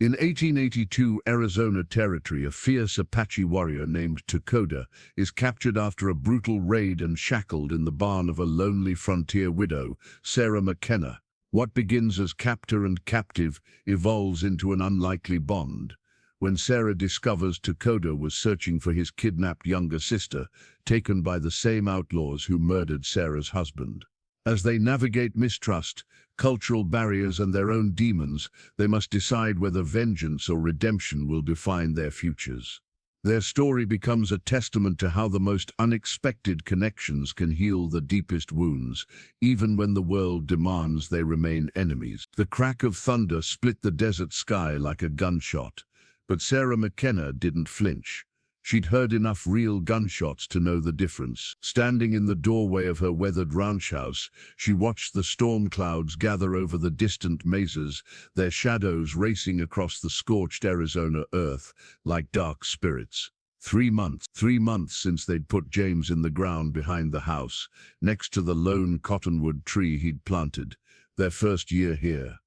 In 1882 Arizona Territory, a fierce Apache warrior named Takoda is captured after a brutal raid and shackled in the barn of a lonely frontier widow, Sarah McKenna. What begins as captor and captive evolves into an unlikely bond. When Sarah discovers Takoda was searching for his kidnapped younger sister, taken by the same outlaws who murdered Sarah's husband. As they navigate mistrust, cultural barriers and their own demons, they must decide whether vengeance or redemption will define their futures. Their story becomes a testament to how the most unexpected connections can heal the deepest wounds, even when the world demands they remain enemies. The crack of thunder split the desert sky like a gunshot, but Sarah McKenna didn't flinch. She'd heard enough real gunshots to know the difference. Standing in the doorway of her weathered ranch house, she watched the storm clouds gather over the distant mesas, their shadows racing across the scorched Arizona earth like dark spirits. 3 months since they'd put James in the ground behind the house, next to the lone cottonwood tree he'd planted, their first year here.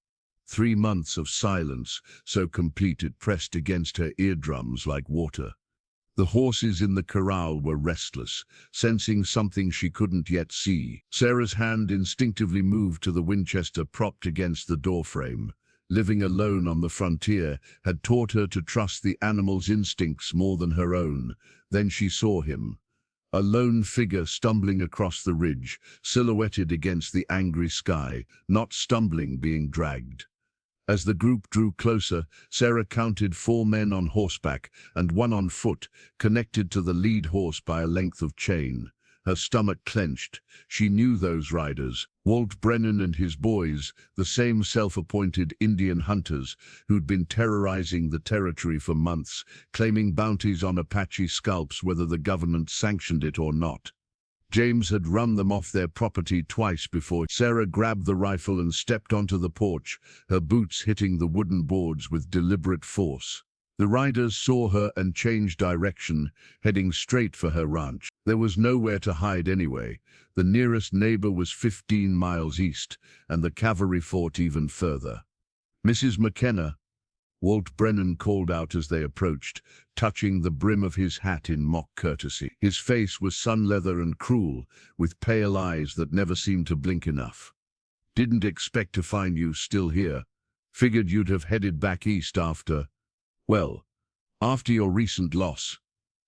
3 months of silence, so complete it pressed against her eardrums like water. The horses in the corral were restless, sensing something she couldn't yet see. Sarah's hand instinctively moved to the Winchester propped against the doorframe. Living alone on the frontier had taught her to trust the animal's instincts more than her own. Then she saw him. A lone figure stumbling across the ridge, silhouetted against the angry sky, not stumbling, being dragged. As the group drew closer, Sarah counted 4 men on horseback and 1 on foot, connected to the lead horse by a length of chain. Her stomach clenched. She knew those riders, Walt Brennan and his boys, the same self-appointed Indian hunters who'd been terrorizing the territory for months, claiming bounties on Apache scalps whether the government sanctioned it or not. James had run them off their property twice before. Sarah grabbed the rifle and stepped onto the porch, her boots hitting the wooden boards with deliberate force. The riders saw her and changed direction, heading straight for her ranch. There was nowhere to hide anyway. The nearest neighbor was 15 miles east, and the cavalry fought even further. "Mrs. McKenna," Walt Brennan called out as they approached, touching the brim of his hat in mock courtesy. His face was sun-leather and cruel, with pale eyes that never seemed to blink enough. "Didn't expect to find you still here. Figured you'd have headed back east after your recent loss.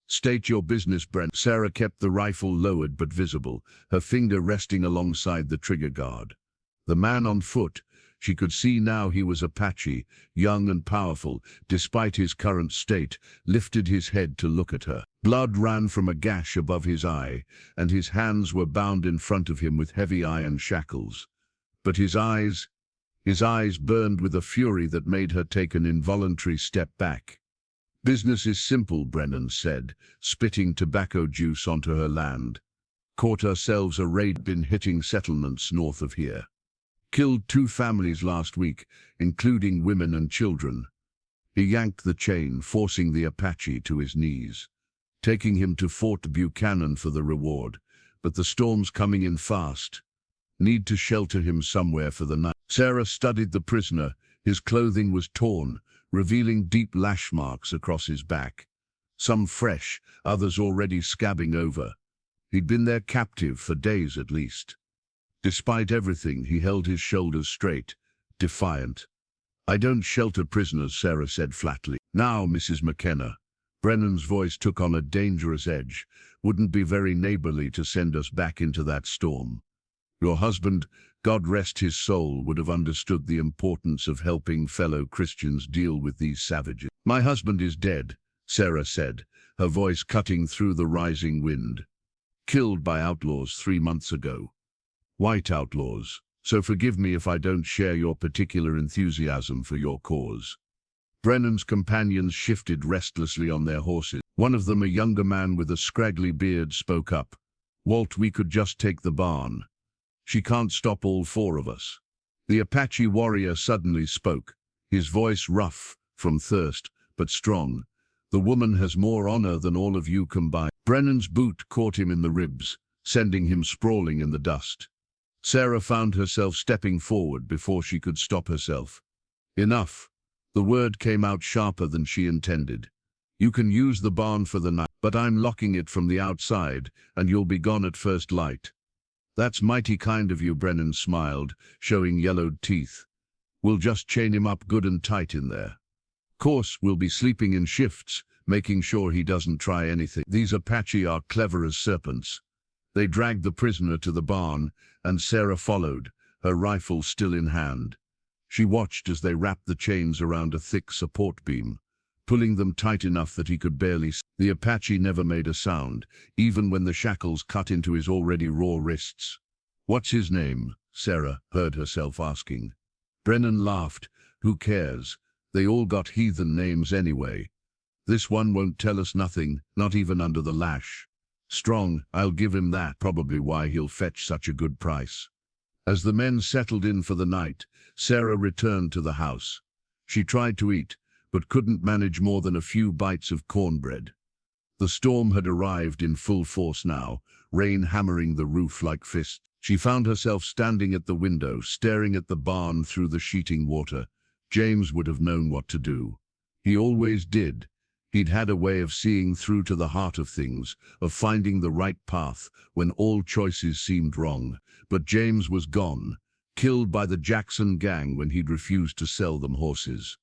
State your business, Brent." Sarah kept the rifle lowered but visible, her finger resting alongside the trigger guard. The man on foot, she could see now he was Apache, young and powerful, despite his current state, lifted his head to look at her. Blood ran from a gash above his eye, and his hands were bound in front of him with heavy iron shackles. But his eyes burned with a fury that made her take an involuntary step back. "Business is simple," Brennan said, spitting tobacco juice onto her land. "Caught ourselves a raid been hitting settlements north of here. Killed 2 families last week, including women and children." He yanked the chain, forcing the Apache to his knees. "Taking him to Fort Buchanan for the reward, but the storm's coming in fast. Need to shelter him somewhere for the night." Sarah studied the prisoner. His clothing was torn, revealing deep lash marks across his back. Some fresh, others already scabbing over. He'd been their captive for days at least. Despite everything, he held his shoulders straight, defiant. "I don't shelter prisoners," Sarah said flatly. "Now, Mrs. McKenna." Brennan's voice took on a dangerous edge. "Wouldn't be very neighborly to send us back into that storm. Your husband, God rest his soul, would have understood the importance of helping fellow Christians deal with these savages." "My husband is dead," Sarah said, her voice cutting through the rising wind. "Killed by outlaws 3 months ago. White outlaws, so forgive me if I don't share your particular enthusiasm for your cause." Brennan's companions shifted restlessly on their horses. One of them, a younger man with a scraggly beard, spoke up. "Walt, we could just take the barn. She can't stop all 4 of us." The Apache warrior suddenly spoke, his voice rough from thirst, but strong. "The woman has more honor than all of you combined." Brennan's boot caught him in the ribs, sending him sprawling in the dust. Sarah found herself stepping forward before she could stop herself. "Enough." The word came out sharper than she intended. You can use the barn for the night, but I'm locking it from the outside, and you'll be gone at first light. That's mighty kind of you, Brennan smiled, showing yellowed teeth. We'll just chain him up good and tight in there. Course, we'll be sleeping in shifts, making sure he doesn't try anything. These Apache are clever as serpents. They dragged the prisoner to the barn, and Sarah followed, her rifle still in hand. She watched as they wrapped the chains around a thick support beam, pulling them tight enough that he could barely see. The Apache never made a sound, even when the shackles cut into his already raw wrists. "What's his name?" Sarah heard herself asking. Brennan laughed. "Who cares? They all got heathen names anyway. This one won't tell us nothing, not even under the lash. Strong, I'll give him that. Probably why he'll fetch such a good price." As the men settled in for the night, Sarah returned to the house. She tried to eat, but couldn't manage more than a few bites of cornbread. The storm had arrived in full force now, rain hammering the roof like fists. She found herself standing at the window, staring at the barn through the sheeting water. James would have known what to do. He always did. He'd had a way of seeing through to the heart of things, of finding the right path when all choices seemed wrong. But James was gone, killed by the Jackson gang when he'd refused to sell them horses.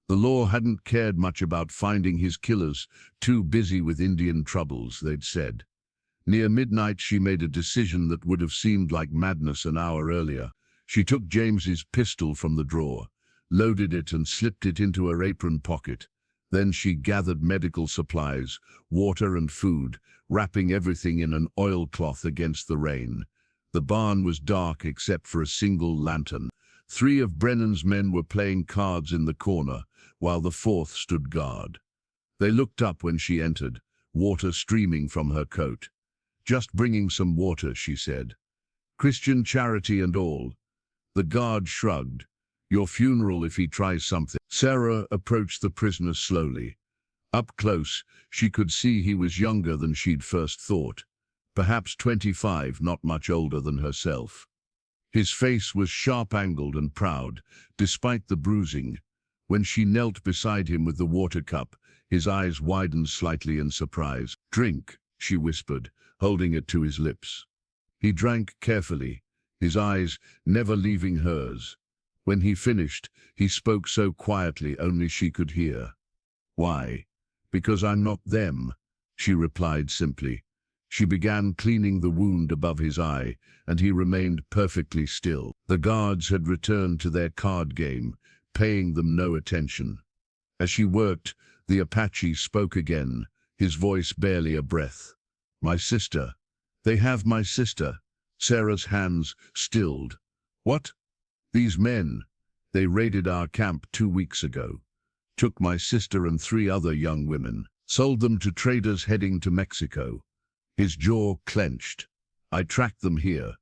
The law hadn't cared much about finding his killers, too busy with Indian troubles, they'd said. Near midnight she made a decision that would have seemed like madness an hour earlier. She took James's pistol from the drawer, loaded it and slipped it into her apron pocket. Then she gathered medical supplies, water and food, wrapping everything in an oilcloth against the rain. The barn was dark except for a single lantern. 3 of Brennan's men were playing cards in the corner, while the 4th stood guard. They looked up when she entered, water streaming from her coat. "Just bringing some water," she said. "Christian charity and all." The guard shrugged. "Your funeral if he tries something." Sarah approached the prisoner slowly. Up close, she could see he was younger than she'd first thought. Perhaps 25, not much older than herself. His face was sharp-angled and proud, despite the bruising. When she knelt beside him with the water cup, his eyes widened slightly in surprise. "Drink," she whispered, holding it to his lips. He drank carefully, his eyes never leaving hers. When he finished, he spoke so quietly only she could hear. "Why?" "Because I'm not them," she replied simply. She began cleaning the wound above his eye, and he remained perfectly still. The guards had returned to their card game, paying them no attention. As she worked, the Apache spoke again, his voice barely a breath. "My sister. They have my sister." Sarah's hands stilled. "What?" "These men. They raided our camp 2 weeks ago. Took my sister and 3 other young women. Sold them to traders heading to Mexico." His jaw clenched. "I tracked them here.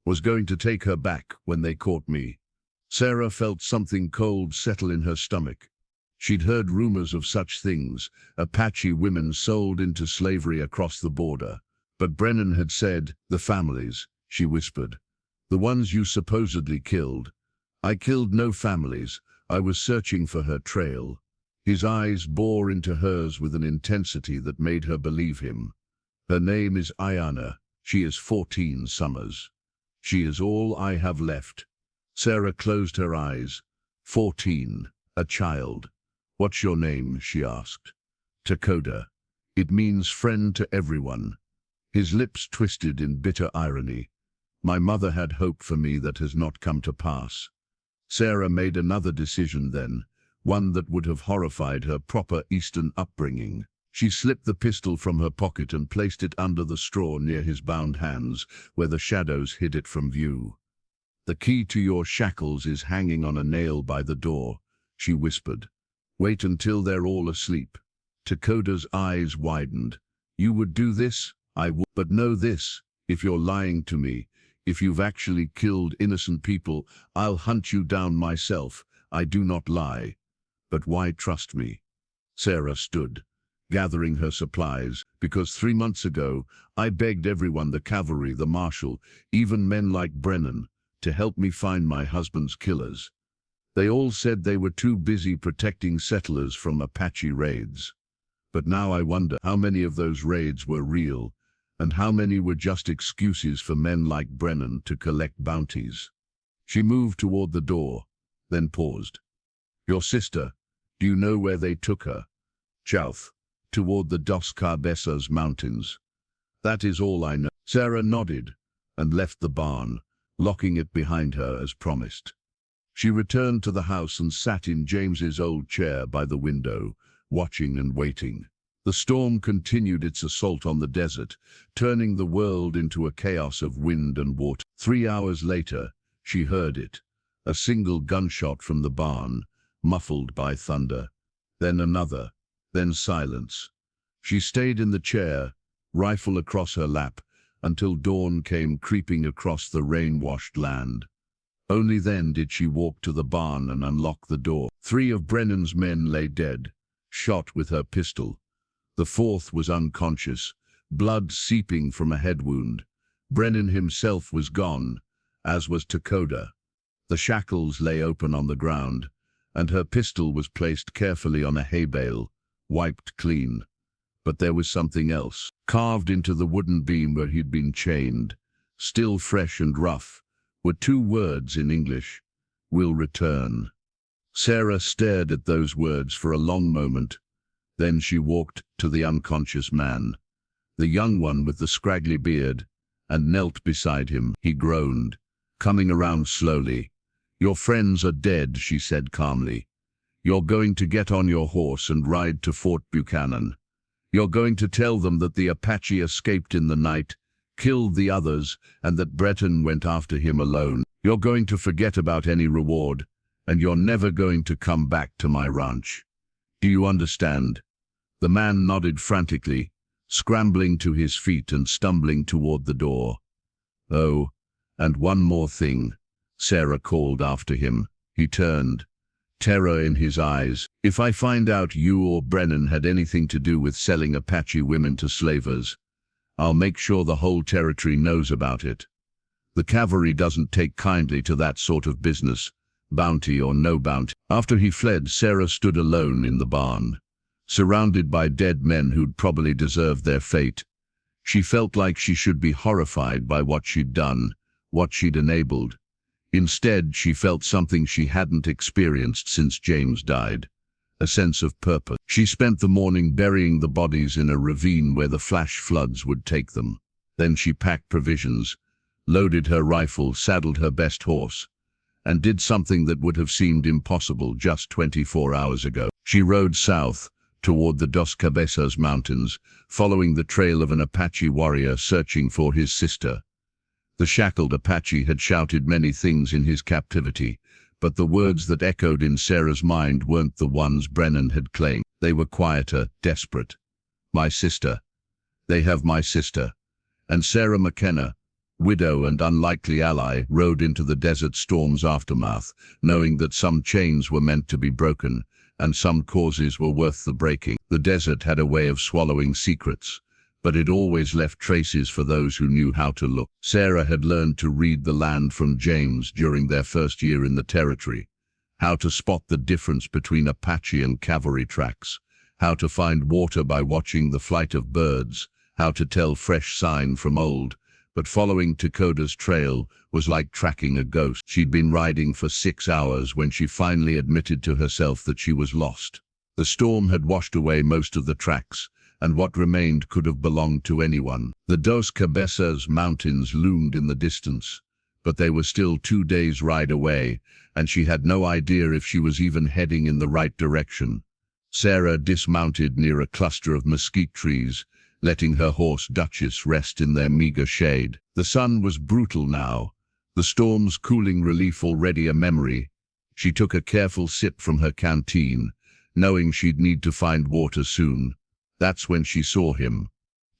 Was going to take her back when they caught me." Sarah felt something cold settle in her stomach. She'd heard rumors of such things, Apache women sold into slavery across the border. But Brennan had said, "The families," she whispered. "The ones you supposedly killed." "I killed no families. I was searching for her trail." His eyes bore into hers with an intensity that made her believe him. "Her name is Ayana. She is 14 summers. She is all I have left." Sarah closed her eyes. 14, a child. "What's your name?" she asked. "Takoda. It means friend to everyone." His lips twisted in bitter irony. "My mother had hope for me that has not come to pass." Sarah made another decision then, one that would have horrified her proper Eastern upbringing. She slipped the pistol from her pocket and placed it under the straw near his bound hands, where the shadows hid it from view. "The key to your shackles is hanging on a nail by the door," she whispered. "Wait until they're all asleep." Takoda's eyes widened. "You would do this?" "I would. But know this, if you're lying to me, if you've actually killed innocent people, I'll hunt you down myself. I do not lie." "But why trust me?" Sarah stood, gathering her supplies, "Because 3 months ago, I begged everyone, the cavalry, the marshal, even men like Brennan, to help me find my husband's killers. They all said they were too busy protecting settlers from Apache raids. But now I wonder how many of those raids were real, and how many were just excuses for men like Brennan to collect bounties. She moved toward the door, then paused. Your sister, do you know where they took her? South, toward the Dos Cabezas mountains. That is all I know. Sarah nodded and left the barn, locking it behind her as promised. She returned to the house and sat in James's old chair by the window, watching and waiting. The storm continued its assault on the desert, turning the world into a chaos of wind and water. 3 hours later, she heard it, a single gunshot from the barn, muffled by thunder. Then another, then silence. She stayed in the chair, rifle across her lap, until dawn came creeping across the rain-washed land. Only then did she walk to the barn and unlock the door. 3 of Brennan's men lay dead, shot with her pistol. The 4th was unconscious, blood seeping from a head wound. Brennan himself was gone, as was Takoda. The shackles lay open on the ground, and her pistol was placed carefully on a hay bale, wiped clean. But there was something else. Carved into the wooden beam where he'd been chained, still fresh and rough, were 2 words in English: "Will return." Sarah stared at those words for a long moment. Then she walked to the unconscious man, the young one with the scraggly beard, and knelt beside him. He groaned, coming around slowly. "Your friends are dead," she said calmly. "You're going to get on your horse and ride to Fort Buchanan. You're going to tell them that the Apache escaped in the night, killed the others, and that Breton went after him alone. You're going to forget about any reward, and you're never going to come back to my ranch. Do you understand?" The man nodded frantically, scrambling to his feet and stumbling toward the door. "Oh, and one more thing," Sarah called after him. He turned, terror in his eyes. "If I find out you or Brennan had anything to do with selling Apache women to slavers, I'll make sure the whole territory knows about it. The cavalry doesn't take kindly to that sort of business, bounty or no bounty." After he fled, Sarah stood alone in the barn, surrounded by dead men who'd probably deserved their fate. She felt like she should be horrified by what she'd done, what she'd enabled. Instead, she felt something she hadn't experienced since James died, a sense of purpose. She spent the morning burying the bodies in a ravine where the flash floods would take them. Then she packed provisions, loaded her rifle, saddled her best horse, and did something that would have seemed impossible just 24 hours ago. She rode south, toward the Dos Cabezas mountains, following the trail of an Apache warrior searching for his sister. The shackled Apache had shouted many things in his captivity, but the words that echoed in Sarah's mind weren't the ones Brennan had claimed. They were quieter, desperate. "My sister. They have my sister." And Sarah McKenna, widow and unlikely ally, rode into the desert storm's aftermath, knowing that some chains were meant to be broken, and some causes were worth the breaking. The desert had a way of swallowing secrets, but it always left traces for those who knew how to look. Sarah had learned to read the land from James during their first year in the territory, how to spot the difference between Apache and cavalry tracks, how to find water by watching the flight of birds, how to tell fresh sign from old. But following Takoda's trail was like tracking a ghost. She'd been riding for 6 hours when she finally admitted to herself that she was lost. The storm had washed away most of the tracks, and what remained could have belonged to anyone. The Dos Cabezas mountains loomed in the distance, but they were still 2 days' ride away, and she had no idea if she was even heading in the right direction. Sarah dismounted near a cluster of mesquite trees, letting her horse Duchess rest in their meager shade. The sun was brutal now, the storm's cooling relief already a memory. She took a careful sip from her canteen, knowing she'd need to find water soon. That's when she saw him.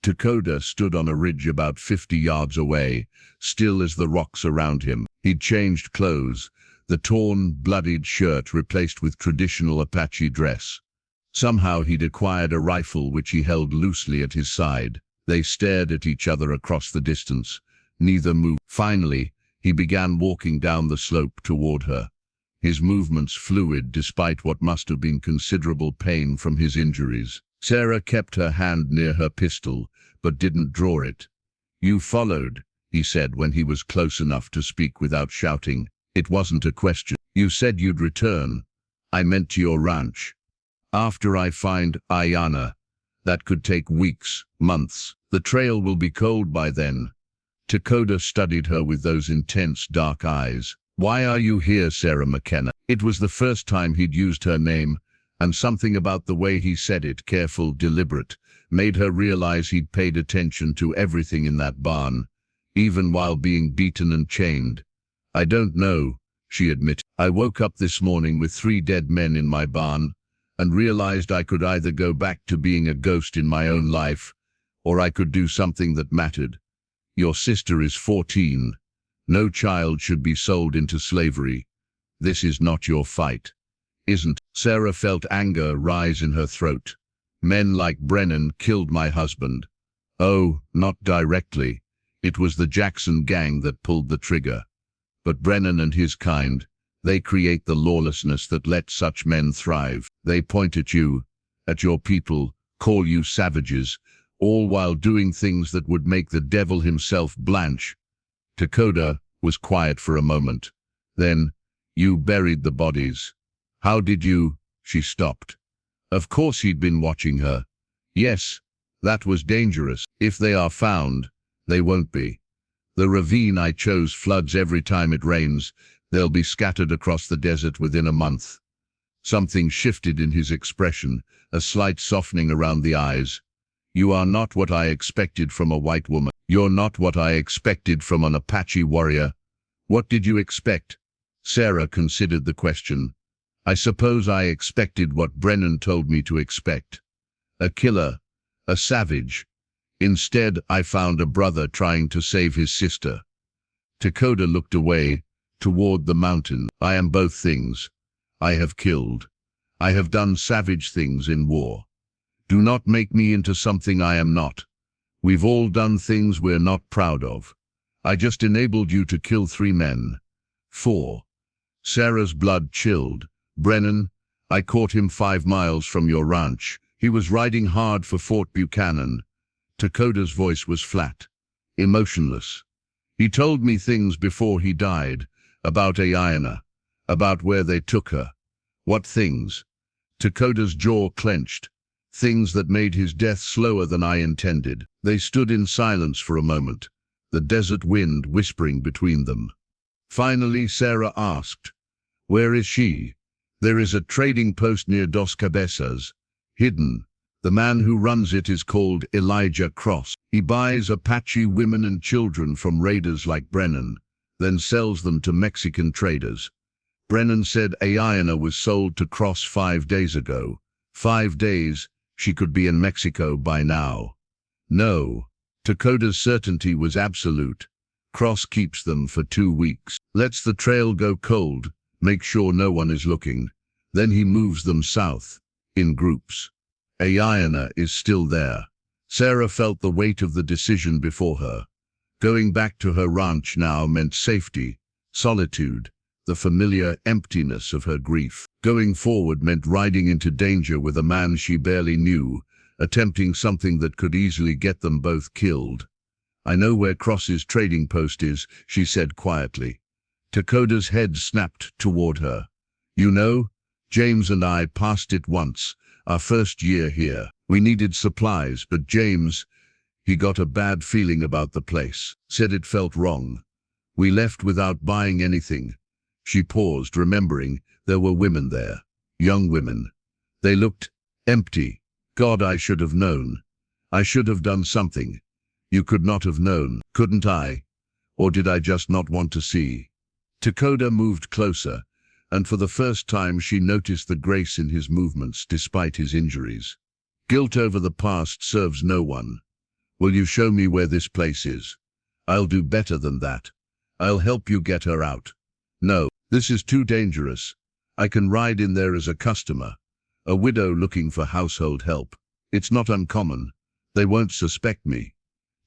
Takoda stood on a ridge about 50 yards away, still as the rocks around him. He'd changed clothes, the torn, bloodied shirt replaced with traditional Apache dress. Somehow he'd acquired a rifle which he held loosely at his side. They stared at each other across the distance. Neither moved. Finally, he began walking down the slope toward her. his movements fluid despite what must have been considerable pain from his injuries. Sarah kept her hand near her pistol, but didn't draw it. "You followed," he said when he was close enough to speak without shouting. "It wasn't a question. You said you'd return. I meant to your ranch. After I find Ayana. That could take weeks, months. The trail will be cold by then." Takoda studied her with those intense dark eyes. "Why are you here, Sarah McKenna?" It was the first time he'd used her name, and something about the way he said it, careful, deliberate, made her realize he'd paid attention to everything in that barn, even while being beaten and chained. "I don't know," she admitted. "I woke up this morning with 3 dead men in my barn, and realized I could either go back to being a ghost in my own life, or I could do something that mattered. Your sister is 14. No child should be sold into slavery. This is not your fight. Isn't?" Sarah felt anger rise in her throat. "Men like Brennan killed my husband." "Oh, not directly. It was the Jackson gang that pulled the trigger. But Brennan and his kind, they create the lawlessness that lets such men thrive. They point at you, at your people, call you savages, all while doing things that would make the devil himself blanch." Takoda was quiet for a moment. Then, "You buried the bodies. How did you?" She stopped. Of course he'd been watching her. "Yes, that was dangerous. If they are found, they won't be. The ravine I chose floods every time it rains. They'll be scattered across the desert within a month." Something shifted in his expression, a slight softening around the eyes. "You are not what I expected from a white woman. You're not what I expected from an Apache warrior." "What did you expect?" Sarah considered the question. "I suppose I expected what Brennan told me to expect. A killer, a savage. Instead, I found a brother trying to save his sister." Takoda looked away, toward the mountain. "I am both things. I have killed. I have done savage things in war. Do not make me into something I am not. We've all done things we're not proud of. I just enabled you to kill 3 men. 4. Sarah's blood chilled. "Brennan, I caught him 5 miles from your ranch. He was riding hard for Fort Buchanan." Takoda's voice was flat, emotionless. "He told me things before he died, about Ayana, about where they took her." "What things?" Takoda's jaw clenched. "Things that made his death slower than I intended." They stood in silence for a moment, the desert wind whispering between them. Finally, Sarah asked, "Where is she?" "There is a trading post near Dos Cabezas, hidden. The man who runs it is called Elijah Cross. He buys Apache women and children from raiders like Brennan, then sells them to Mexican traders. Brennan said Ayana was sold to Cross 5 days ago. 5 days, she could be in Mexico by now." "No." Takoda's certainty was absolute. "Cross keeps them for 2 weeks. Lets the trail go cold, make sure no one is looking. Then he moves them south, in groups. Ayana is still there." Sarah felt the weight of the decision before her. Going back to her ranch now meant safety, solitude, the familiar emptiness of her grief. Going forward meant riding into danger with a man she barely knew, attempting something that could easily get them both killed. "I know where Cross's trading post is," she said quietly. Takoda's head snapped toward her. "You know, James and I passed it once, our first year here. We needed supplies, but James, he got a bad feeling about the place, said it felt wrong. We left without buying anything." She paused, remembering there were women there, young women. They looked empty. "God, I should have known. I should have done something." "You could not have known, couldn't I? Or did I just not want to see?" Takoda moved closer, and for the first time she noticed the grace in his movements despite his injuries. "Guilt over the past serves no one. Will you show me where this place is? I'll do better than that. I'll help you get her out." "No, this is too dangerous. I can ride in there as a customer, a widow looking for household help. It's not uncommon. They won't suspect me."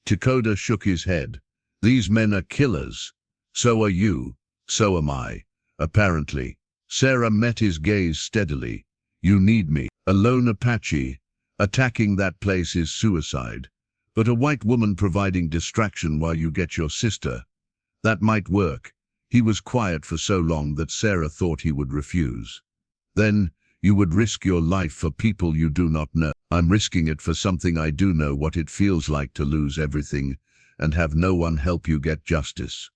Takoda shook his head. "These men are killers. So are you. So am I. Apparently." Sarah met his gaze steadily. You need me. A lone Apache. Attacking that place is suicide. But a white woman providing distraction while you get your sister. That might work. He was quiet for so long that Sarah thought he would refuse. Then, you would risk your life for people you do not know. I'm risking it for something I do know what it feels like to lose everything and have no one help you get justice.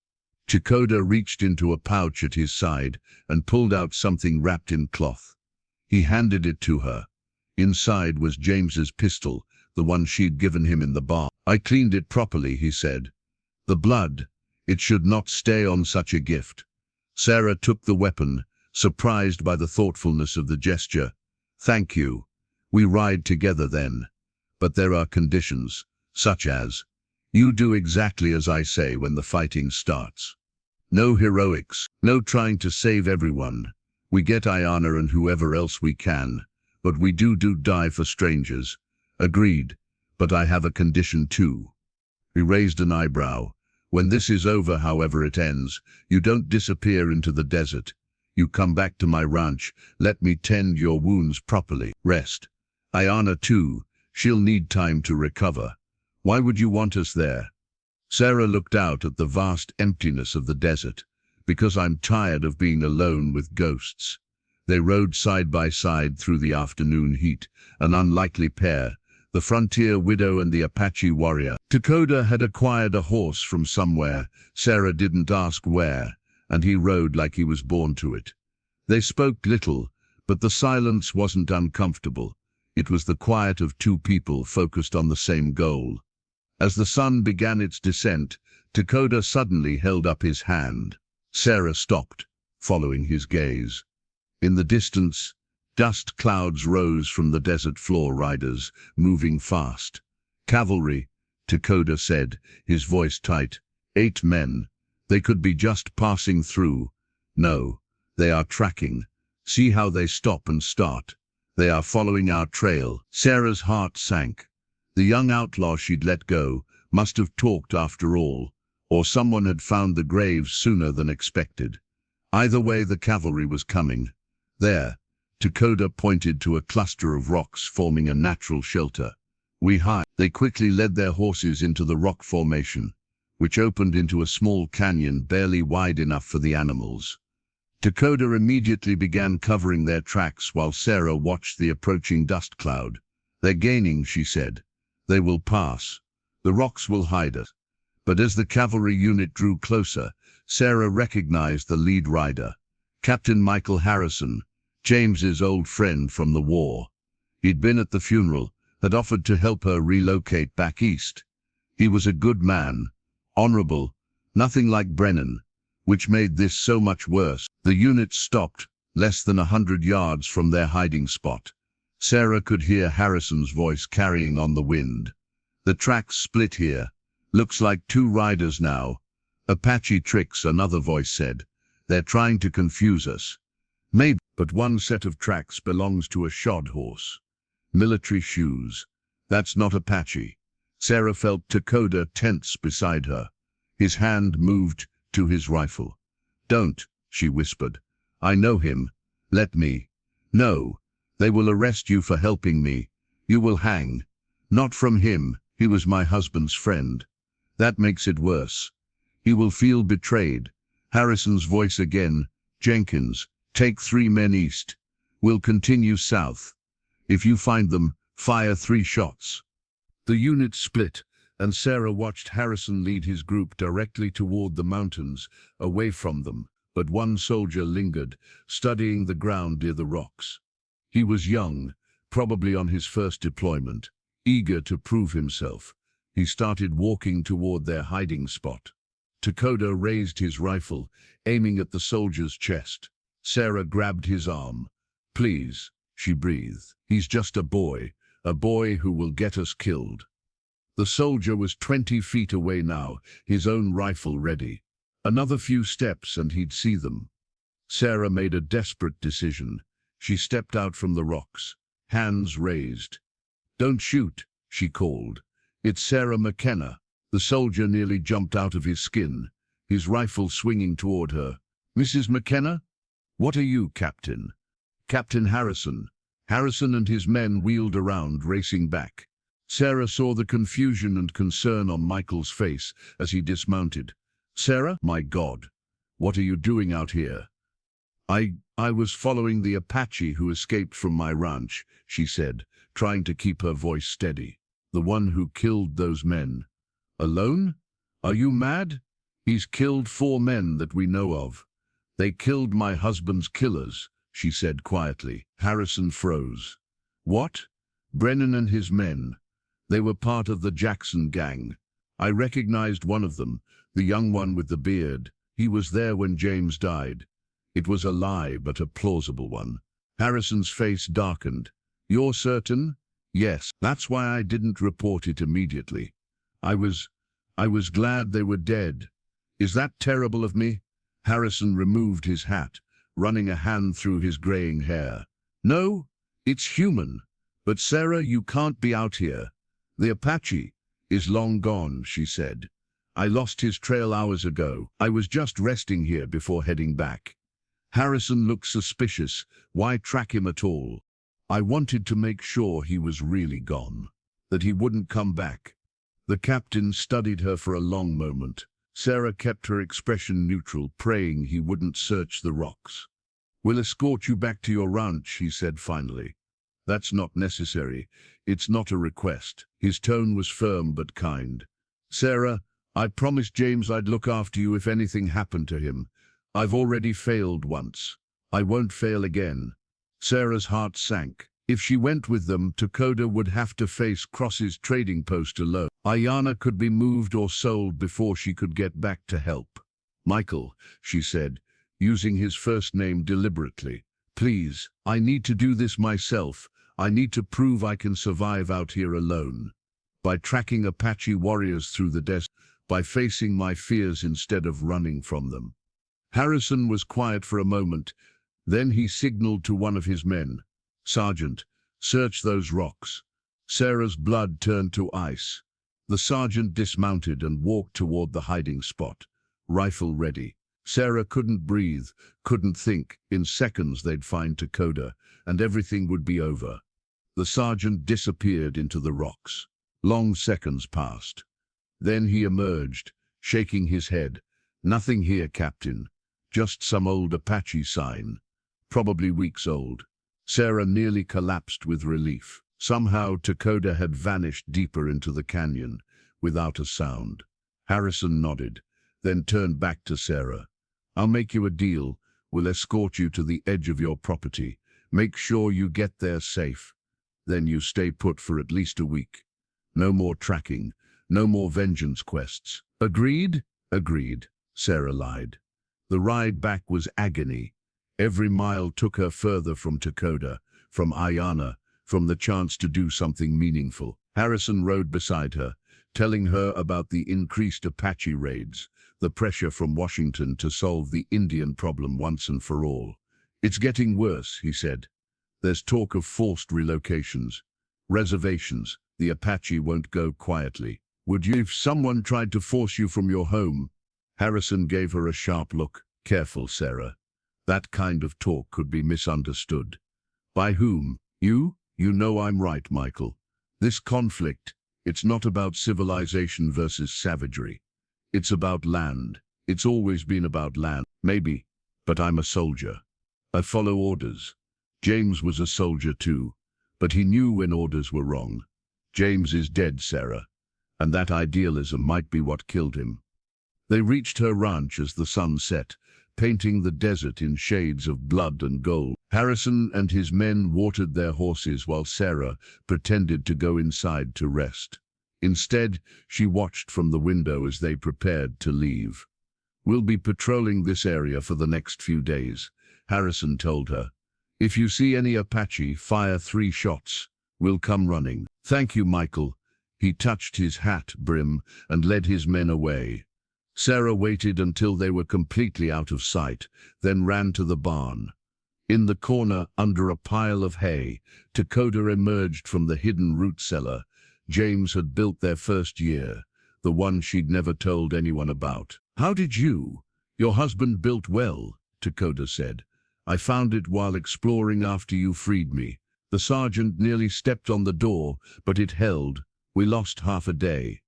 Takoda reached into a pouch at his side and pulled out something wrapped in cloth. He handed it to her. Inside was James's pistol, the one she'd given him in the bar. I cleaned it properly, he said. The blood, it should not stay on such a gift. Sarah took the weapon, surprised by the thoughtfulness of the gesture. Thank you. We ride together then. But there are conditions, such as, you do exactly as I say when the fighting starts. No heroics, no trying to save everyone. We get Ayana and whoever else we can, but we do die for strangers. Agreed, but I have a condition too. He raised an eyebrow. When this is over, however it ends, you don't disappear into the desert. You come back to my ranch, let me tend your wounds properly. Rest. Ayana too, she'll need time to recover. Why would you want us there? Sarah looked out at the vast emptiness of the desert. Because I'm tired of being alone with ghosts. They rode side by side through the afternoon heat, an unlikely pair, the frontier widow and the Apache warrior. Takoda had acquired a horse from somewhere, Sarah didn't ask where, and he rode like he was born to it. They spoke little, but the silence wasn't uncomfortable. It was the quiet of two people focused on the same goal. As the sun began its descent, Takoda suddenly held up his hand. Sarah stopped, following his gaze. In the distance, dust clouds rose from the desert floor riders, moving fast. Cavalry, Takoda said, his voice tight. 8 men. They could be just passing through. No, they are tracking. See how they stop and start. They are following our trail. Sarah's heart sank. The young outlaw she'd let go must have talked after all, or someone had found the graves sooner than expected. Either way, the cavalry was coming. There, Takoda pointed to a cluster of rocks forming a natural shelter. We hide. They quickly led their horses into the rock formation, which opened into a small canyon barely wide enough for the animals. Takoda immediately began covering their tracks while Sarah watched the approaching dust cloud. They're gaining, she said. They will pass. The rocks will hide us. But as the cavalry unit drew closer, Sarah recognized the lead rider, Captain Michael Harrison, James's old friend from the war. He'd been at the funeral, had offered to help her relocate back east. He was a good man, honorable, nothing like Brennan, which made this so much worse. The unit stopped, less than 100 yards from their hiding spot. Sarah could hear Harrison's voice carrying on the wind. The tracks split here. Looks like 2 riders now. Apache tricks, another voice said. They're trying to confuse us. Maybe, but one set of tracks belongs to a shod horse. Military shoes. That's not Apache. Sarah felt Takoda tense beside her. His hand moved to his rifle. Don't, she whispered. I know him. Let me. No. They will arrest you for helping me. You will hang. Not from him. He was my husband's friend. That makes it worse. He will feel betrayed. Harrison's voice again. Jenkins, take 3 men east. We'll continue south. If you find them, fire 3 shots. The unit split, and Sarah watched Harrison lead his group directly toward the mountains, away from them, but one soldier lingered, studying the ground near the rocks. He was young, probably on his first deployment, eager to prove himself. He started walking toward their hiding spot. Takoda raised his rifle, aiming at the soldier's chest. Sarah grabbed his arm. Please, she breathed. He's just a boy who will get us killed. The soldier was 20 feet away now, his own rifle ready. Another few steps and he'd see them. Sarah made a desperate decision. She stepped out from the rocks, hands raised. Don't shoot, she called. It's Sarah McKenna. The soldier nearly jumped out of his skin, his rifle swinging toward her. Mrs. McKenna? "What are you, Captain?" "Captain Harrison." Harrison and his men wheeled around, racing back. Sarah saw the confusion and concern on Michael's face as he dismounted. "Sarah, my God, what are you doing out here?" I was following the Apache who escaped from my ranch," she said, trying to keep her voice steady. "The one who killed those men." "Alone? Are you mad? He's killed 4 men that we know of. They killed my husband's killers," she said quietly. Harrison froze. "What? Brennan and his men? They were part of the Jackson gang. I recognized one of them, the young one with the beard. He was there when James died." It was a lie, but a plausible one. Harrison's face darkened. "You're certain?" "Yes, that's why I didn't report it immediately. I was glad they were dead." "Is that terrible of me?" Harrison removed his hat, running a hand through his graying hair. "No, it's human. But Sarah, you can't be out here. The Apache is long gone," she said. "I lost his trail hours ago. I was just resting here before heading back." Harrison looked suspicious. "Why track him at all?" "I wanted to make sure he was really gone, that he wouldn't come back." The captain studied her for a long moment. Sarah kept her expression neutral, praying he wouldn't search the rocks. "We'll escort you back to your ranch," he said finally. "That's not necessary. It's not a request." His tone was firm but kind. "Sarah, I promised James I'd look after you if anything happened to him. I've already failed once. I won't fail again." Sarah's heart sank. If she went with them, Takoda would have to face Cross's trading post alone. Ayana could be moved or sold before she could get back to help. "Michael," she said, using his first name deliberately, "please, I need to do this myself. I need to prove I can survive out here alone. By tracking Apache warriors through the desert, by facing my fears instead of running from them." Harrison was quiet for a moment. Then he signaled to one of his men. "Sergeant, search those rocks." Sarah's blood turned to ice. The sergeant dismounted and walked toward the hiding spot, rifle ready. Sarah couldn't breathe, couldn't think. In seconds they'd find Takoda, and everything would be over. The sergeant disappeared into the rocks. Long seconds passed. Then he emerged, shaking his head. "Nothing here, Captain. Just some old Apache sign. Probably weeks old." Sarah nearly collapsed with relief. Somehow Takoda had vanished deeper into the canyon, without a sound. Harrison nodded, then turned back to Sarah. "I'll make you a deal. We'll escort you to the edge of your property. Make sure you get there safe. Then you stay put for at least a week. No more tracking, no more vengeance quests." "Agreed?" "Agreed," Sarah lied. The ride back was agony. Every mile took her further from Takoda, from Ayana, from the chance to do something meaningful. Harrison rode beside her, telling her about the increased Apache raids, the pressure from Washington to solve the Indian problem once and for all. "It's getting worse," he said. "There's talk of forced relocations, reservations. The Apache won't go quietly. Would you if someone tried to force you from your home?" Harrison gave her a sharp look. "Careful, Sarah. That kind of talk could be misunderstood." "By whom? You? You know I'm right, Michael. This conflict, it's not about civilization versus savagery. It's about land. It's always been about land. Maybe, but I'm a soldier. I follow orders. James was a soldier too, but he knew when orders were wrong. James is dead, Sarah, and that idealism might be what killed him." They reached her ranch as the sun set, painting the desert in shades of blood and gold. Harrison and his men watered their horses while Sarah pretended to go inside to rest. Instead, she watched from the window as they prepared to leave. "We'll be patrolling this area for the next few days," Harrison told her. "If you see any Apache, fire 3 shots. We'll come running." "Thank you, Michael." He touched his hat brim and led his men away. Sarah waited until they were completely out of sight, then ran to the barn. In the corner, under a pile of hay, Takoda emerged from the hidden root cellar. James had built their first year, the one she'd never told anyone about. "How did you? Your husband built well," Takoda said. I found it while exploring after you freed me. The sergeant nearly stepped on the door, but it held. We lost half a day.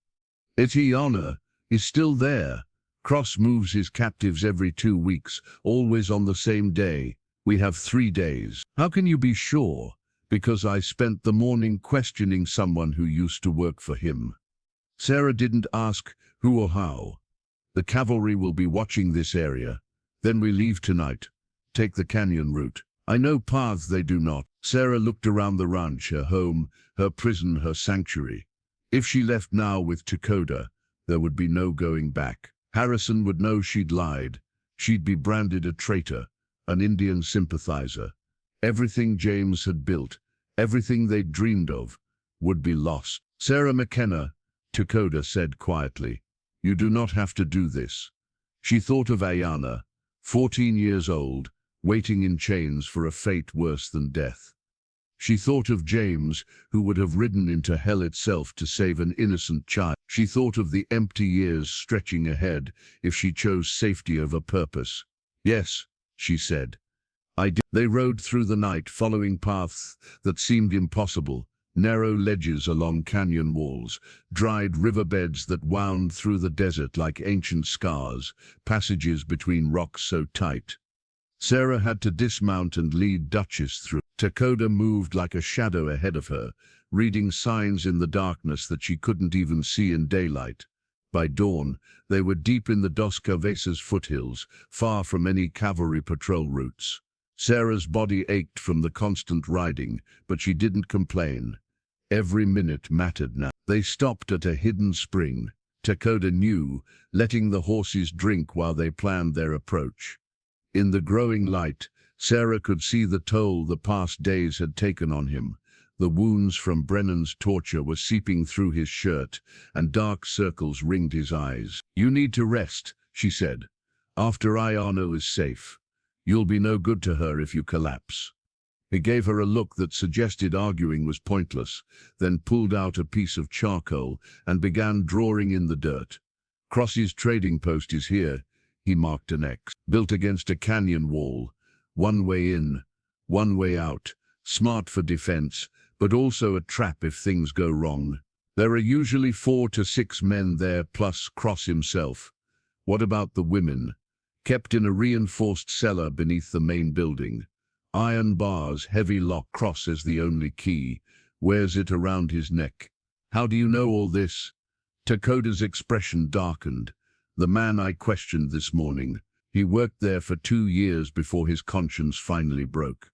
Etiana is still there. Cross moves his captives every 2 weeks, always on the same day. We have 3 days. How can you be sure? Because I spent the morning questioning someone who used to work for him. Sarah didn't ask who or how. The cavalry will be watching this area. Then we leave tonight. Take the canyon route. I know paths they do not. Sarah looked around the ranch, her home, her prison, her sanctuary. If she left now with Takoda, there would be no going back. Harrison would know she'd lied. She'd be branded a traitor, an Indian sympathizer. Everything James had built, everything they'd dreamed of, would be lost. Sarah McKenna, Takoda said quietly, you do not have to do this. She thought of Ayana, 14 years old, waiting in chains for a fate worse than death. She thought of James, who would have ridden into hell itself to save an innocent child. She thought of the empty years stretching ahead if she chose safety over purpose. Yes, she said. I did. They rode through the night, following paths that seemed impossible, narrow ledges along canyon walls, dried riverbeds that wound through the desert like ancient scars, passages between rocks so tight. Sarah had to dismount and lead Duchess through. Takoda moved like a shadow ahead of her, reading signs in the darkness that she couldn't even see in daylight. By dawn, they were deep in the Dos Cabezas foothills, far from any cavalry patrol routes. Sarah's body ached from the constant riding, but she didn't complain. Every minute mattered now. They stopped at a hidden spring. Takoda knew, letting the horses drink while they planned their approach. In the growing light, Sarah could see the toll the past days had taken on him. The wounds from Brennan's torture were seeping through his shirt, and dark circles ringed his eyes. You need to rest, she said. After Ayano is safe. You'll be no good to her if you collapse. He gave her a look that suggested arguing was pointless, then pulled out a piece of charcoal and began drawing in the dirt. Cross's trading post is here, he marked an X, built against a canyon wall. One way in, one way out, smart for defense, but also a trap if things go wrong. There are usually 4 to 6 men there plus Cross himself. What about the women? Kept in a reinforced cellar beneath the main building. Iron bars, heavy lock. Cross as the only key, wears it around his neck. How do you know all this? Takoda's expression darkened. The man I questioned this morning. He worked there for 2 years before his conscience finally broke.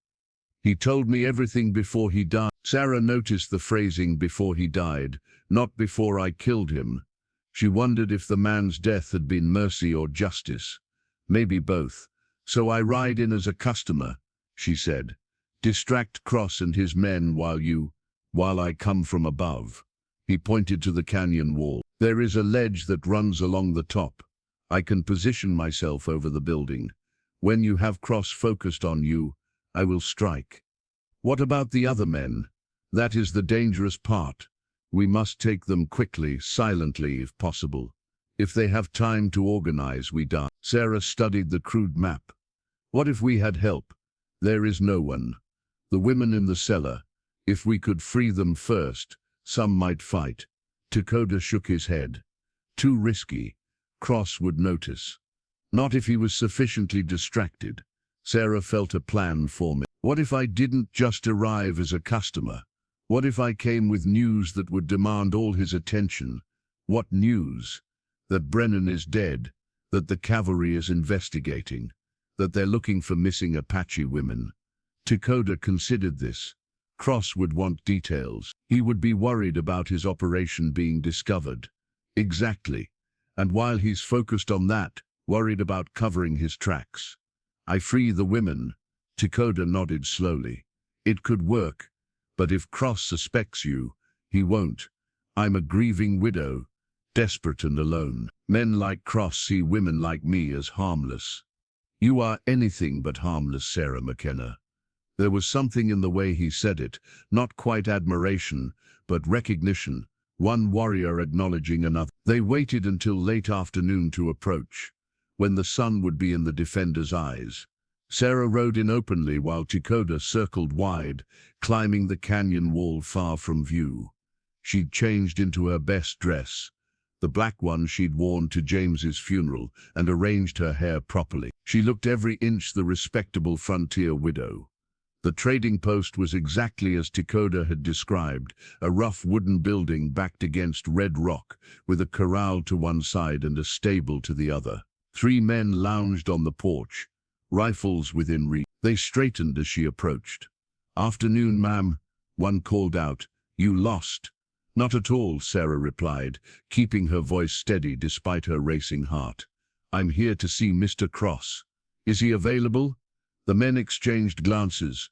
He told me everything before he died. Sarah noticed the phrasing "before he died," not "before I killed him." She wondered if the man's death had been mercy or justice. Maybe both. So I ride in as a customer, she said. Distract Cross and his men while I come from above. He pointed to the canyon wall. There is a ledge that runs along the top. I can position myself over the building. When you have Cross focused on you, I will strike. What about the other men? That is the dangerous part. We must take them quickly, silently if possible. If they have time to organize, we die. Sarah studied the crude map. What if we had help? There is no one. The women in the cellar. If we could free them first, some might fight. Takoda shook his head. Too risky. Cross would notice. Not if he was sufficiently distracted. Sarah felt a plan forming. What if I didn't just arrive as a customer? What if I came with news that would demand all his attention? What news? That Brennan is dead, that the cavalry is investigating, that they're looking for missing Apache women. Takoda considered this. Cross would want details. He would be worried about his operation being discovered. Exactly. And while he's focused on that, worried about covering his tracks. I free the women. Takoda nodded slowly. It could work, but if Cross suspects you, he won't. I'm a grieving widow, desperate and alone. Men like Cross see women like me as harmless. You are anything but harmless, Sarah McKenna. There was something in the way he said it, not quite admiration, but recognition, one warrior acknowledging another. They waited until late afternoon to approach, when the sun would be in the defender's eyes. Sarah rode in openly while Takoda circled wide, climbing the canyon wall far from view. She'd changed into her best dress, the black one she'd worn to James's funeral, and arranged her hair properly. She looked every inch the respectable frontier widow. The trading post was exactly as Takoda had described, a rough wooden building backed against red rock, with a corral to one side and a stable to the other. 3 men lounged on the porch, rifles within reach. They straightened as she approached. "Afternoon, ma'am," one called out. "You lost?" "Not at all," Sarah replied, keeping her voice steady despite her racing heart. "I'm here to see Mr. Cross. Is he available?" The men exchanged glances.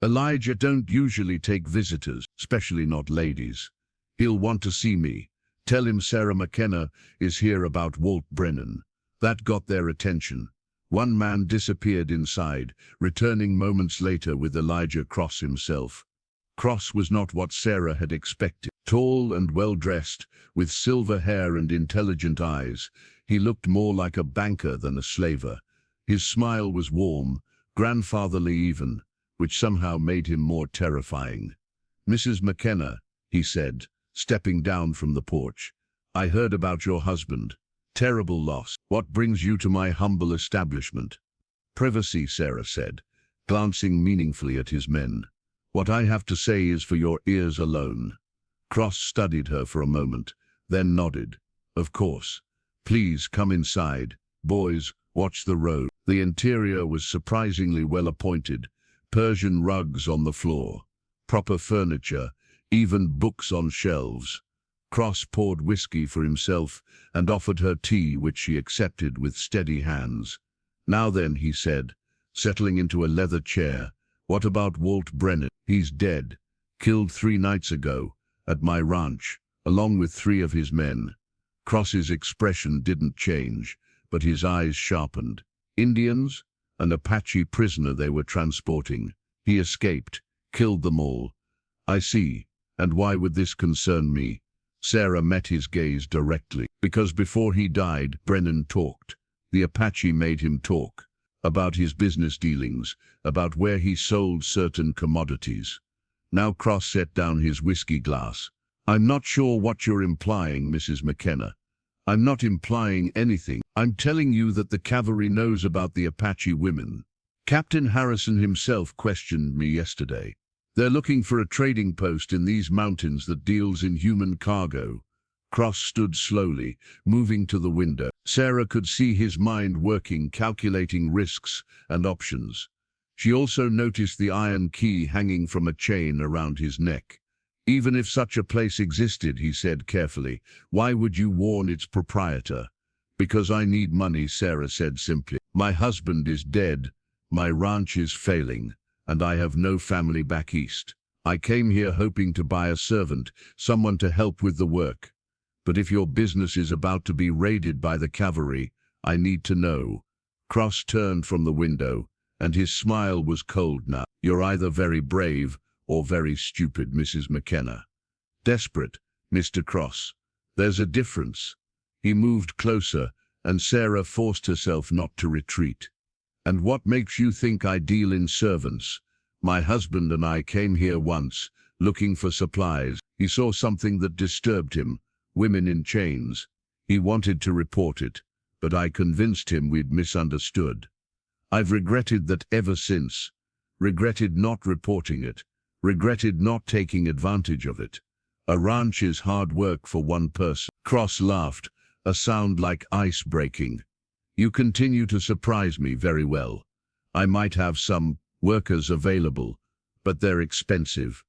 "Elijah don't usually take visitors, especially not ladies. He'll want to see me. Tell him Sarah McKenna is here about Walt Brennan." That got their attention. One man disappeared inside, returning moments later with Elijah Cross himself. Cross was not what Sarah had expected. Tall and well-dressed, with silver hair and intelligent eyes, he looked more like a banker than a slaver. His smile was warm, grandfatherly even, which somehow made him more terrifying. "Mrs. McKenna," he said, stepping down from the porch, "I heard about your husband. Terrible loss. What brings you to my humble establishment?" "Privacy," Sarah said, glancing meaningfully at his men. "What I have to say is for your ears alone." Cross studied her for a moment, then nodded. "Of course. Please come inside. Boys, watch the road." The interior was surprisingly well appointed. Persian rugs on the floor, proper furniture, even books on shelves. Cross poured whiskey for himself and offered her tea, which she accepted with steady hands. "Now then," he said, settling into a leather chair, "what about Walt Brennan?" "He's dead. Killed 3 nights ago, at my ranch, along with 3 of his men." Cross's expression didn't change, but his eyes sharpened. "Indians? An Apache prisoner they were transporting. He escaped, killed them all." "I see. And why would this concern me?" Sarah met his gaze directly. "Because before he died, Brennan talked. The Apache made him talk. About his business dealings, about where he sold certain commodities." Now Cross set down his whiskey glass. "I'm not sure what you're implying, Mrs. McKenna." "I'm not implying anything. I'm telling you that the cavalry knows about the Apache women. Captain Harrison himself questioned me yesterday. They're looking for a trading post in these mountains that deals in human cargo." Cross stood slowly, moving to the window. Sarah could see his mind working, calculating risks and options. She also noticed the iron key hanging from a chain around his neck. "Even if such a place existed," he said carefully, "why would you warn its proprietor?" "Because I need money," Sarah said simply. "My husband is dead, my ranch is failing, and I have no family back east. I came here hoping to buy a servant, someone to help with the work. But if your business is about to be raided by the cavalry, I need to know." Cross turned from the window, and his smile was cold now. "You're either very brave or very stupid, Mrs. McKenna." "Desperate, Mr. Cross. There's a difference." He moved closer, and Sarah forced herself not to retreat. "And what makes you think I deal in servants? My husband and I came here once, looking for supplies. He saw something that disturbed him, women in chains. He wanted to report it, but I convinced him we'd misunderstood. I've regretted that ever since. Regretted not reporting it. Regretted not taking advantage of it. A ranch is hard work for one person." Cross laughed, a sound like ice breaking. "You continue to surprise me very well. I might have some workers available, but they're expensive."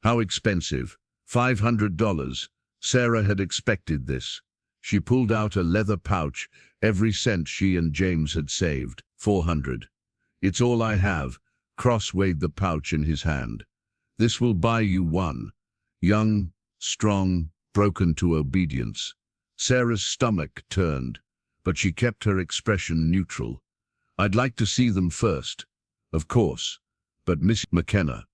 "How expensive?" $500. Sarah had expected this. She pulled out a leather pouch, every cent she and James had saved. $400. "It's all I have." Cross weighed the pouch in his hand. "This will buy you one. Young, strong, broken to obedience." Sarah's stomach turned, but she kept her expression neutral. "I'd like to see them first." "Of course. But Miss McKenna,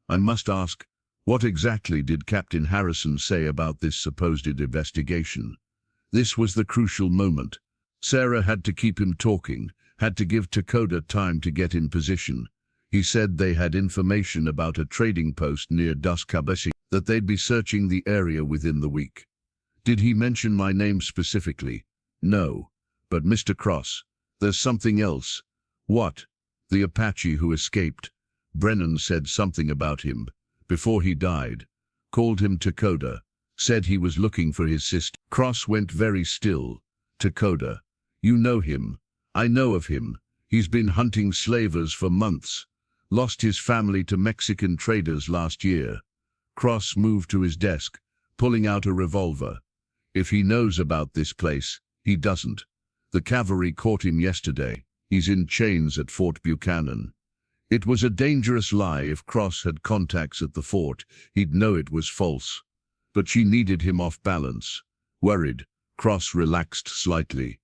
I must ask, what exactly did Captain Harrison say about this supposed investigation?" This was the crucial moment. Sarah had to keep him talking, had to give Takoda time to get in position. He said they had information about a trading post near Apache, that they'd be searching the area within the week. Did he mention my name specifically? No. But Mr. Cross, there's something else. What? The Apache who escaped. Brennan said something about him. Before he died. Called him Takoda. Said he was looking for his sister. Cross went very still. Takoda. You know him. I know of him. He's been hunting slavers for months. Lost his family to Mexican traders last year. Cross moved to his desk, pulling out a revolver. If he knows about this place, he doesn't. The cavalry caught him yesterday. He's in chains at Fort Buchanan. It was a dangerous lie. If Cross had contacts at the fort, he'd know it was false. But she needed him off balance. Worried, Cross relaxed slightly.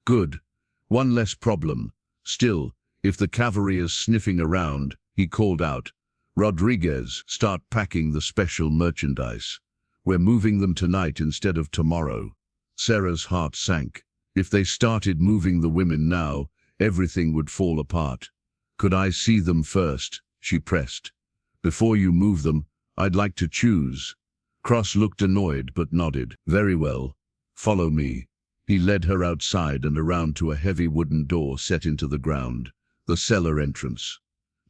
Good. One less problem. Still, if the cavalry is sniffing around, he called out, Rodriguez, start packing the special merchandise. We're moving them tonight instead of tomorrow. Sarah's heart sank. If they started moving the women now, everything would fall apart. Could I see them first? She pressed. Before you move them, I'd like to choose. Cross looked annoyed but nodded. Very well. Follow me. He led her outside and around to a heavy wooden door set into the ground, the cellar entrance.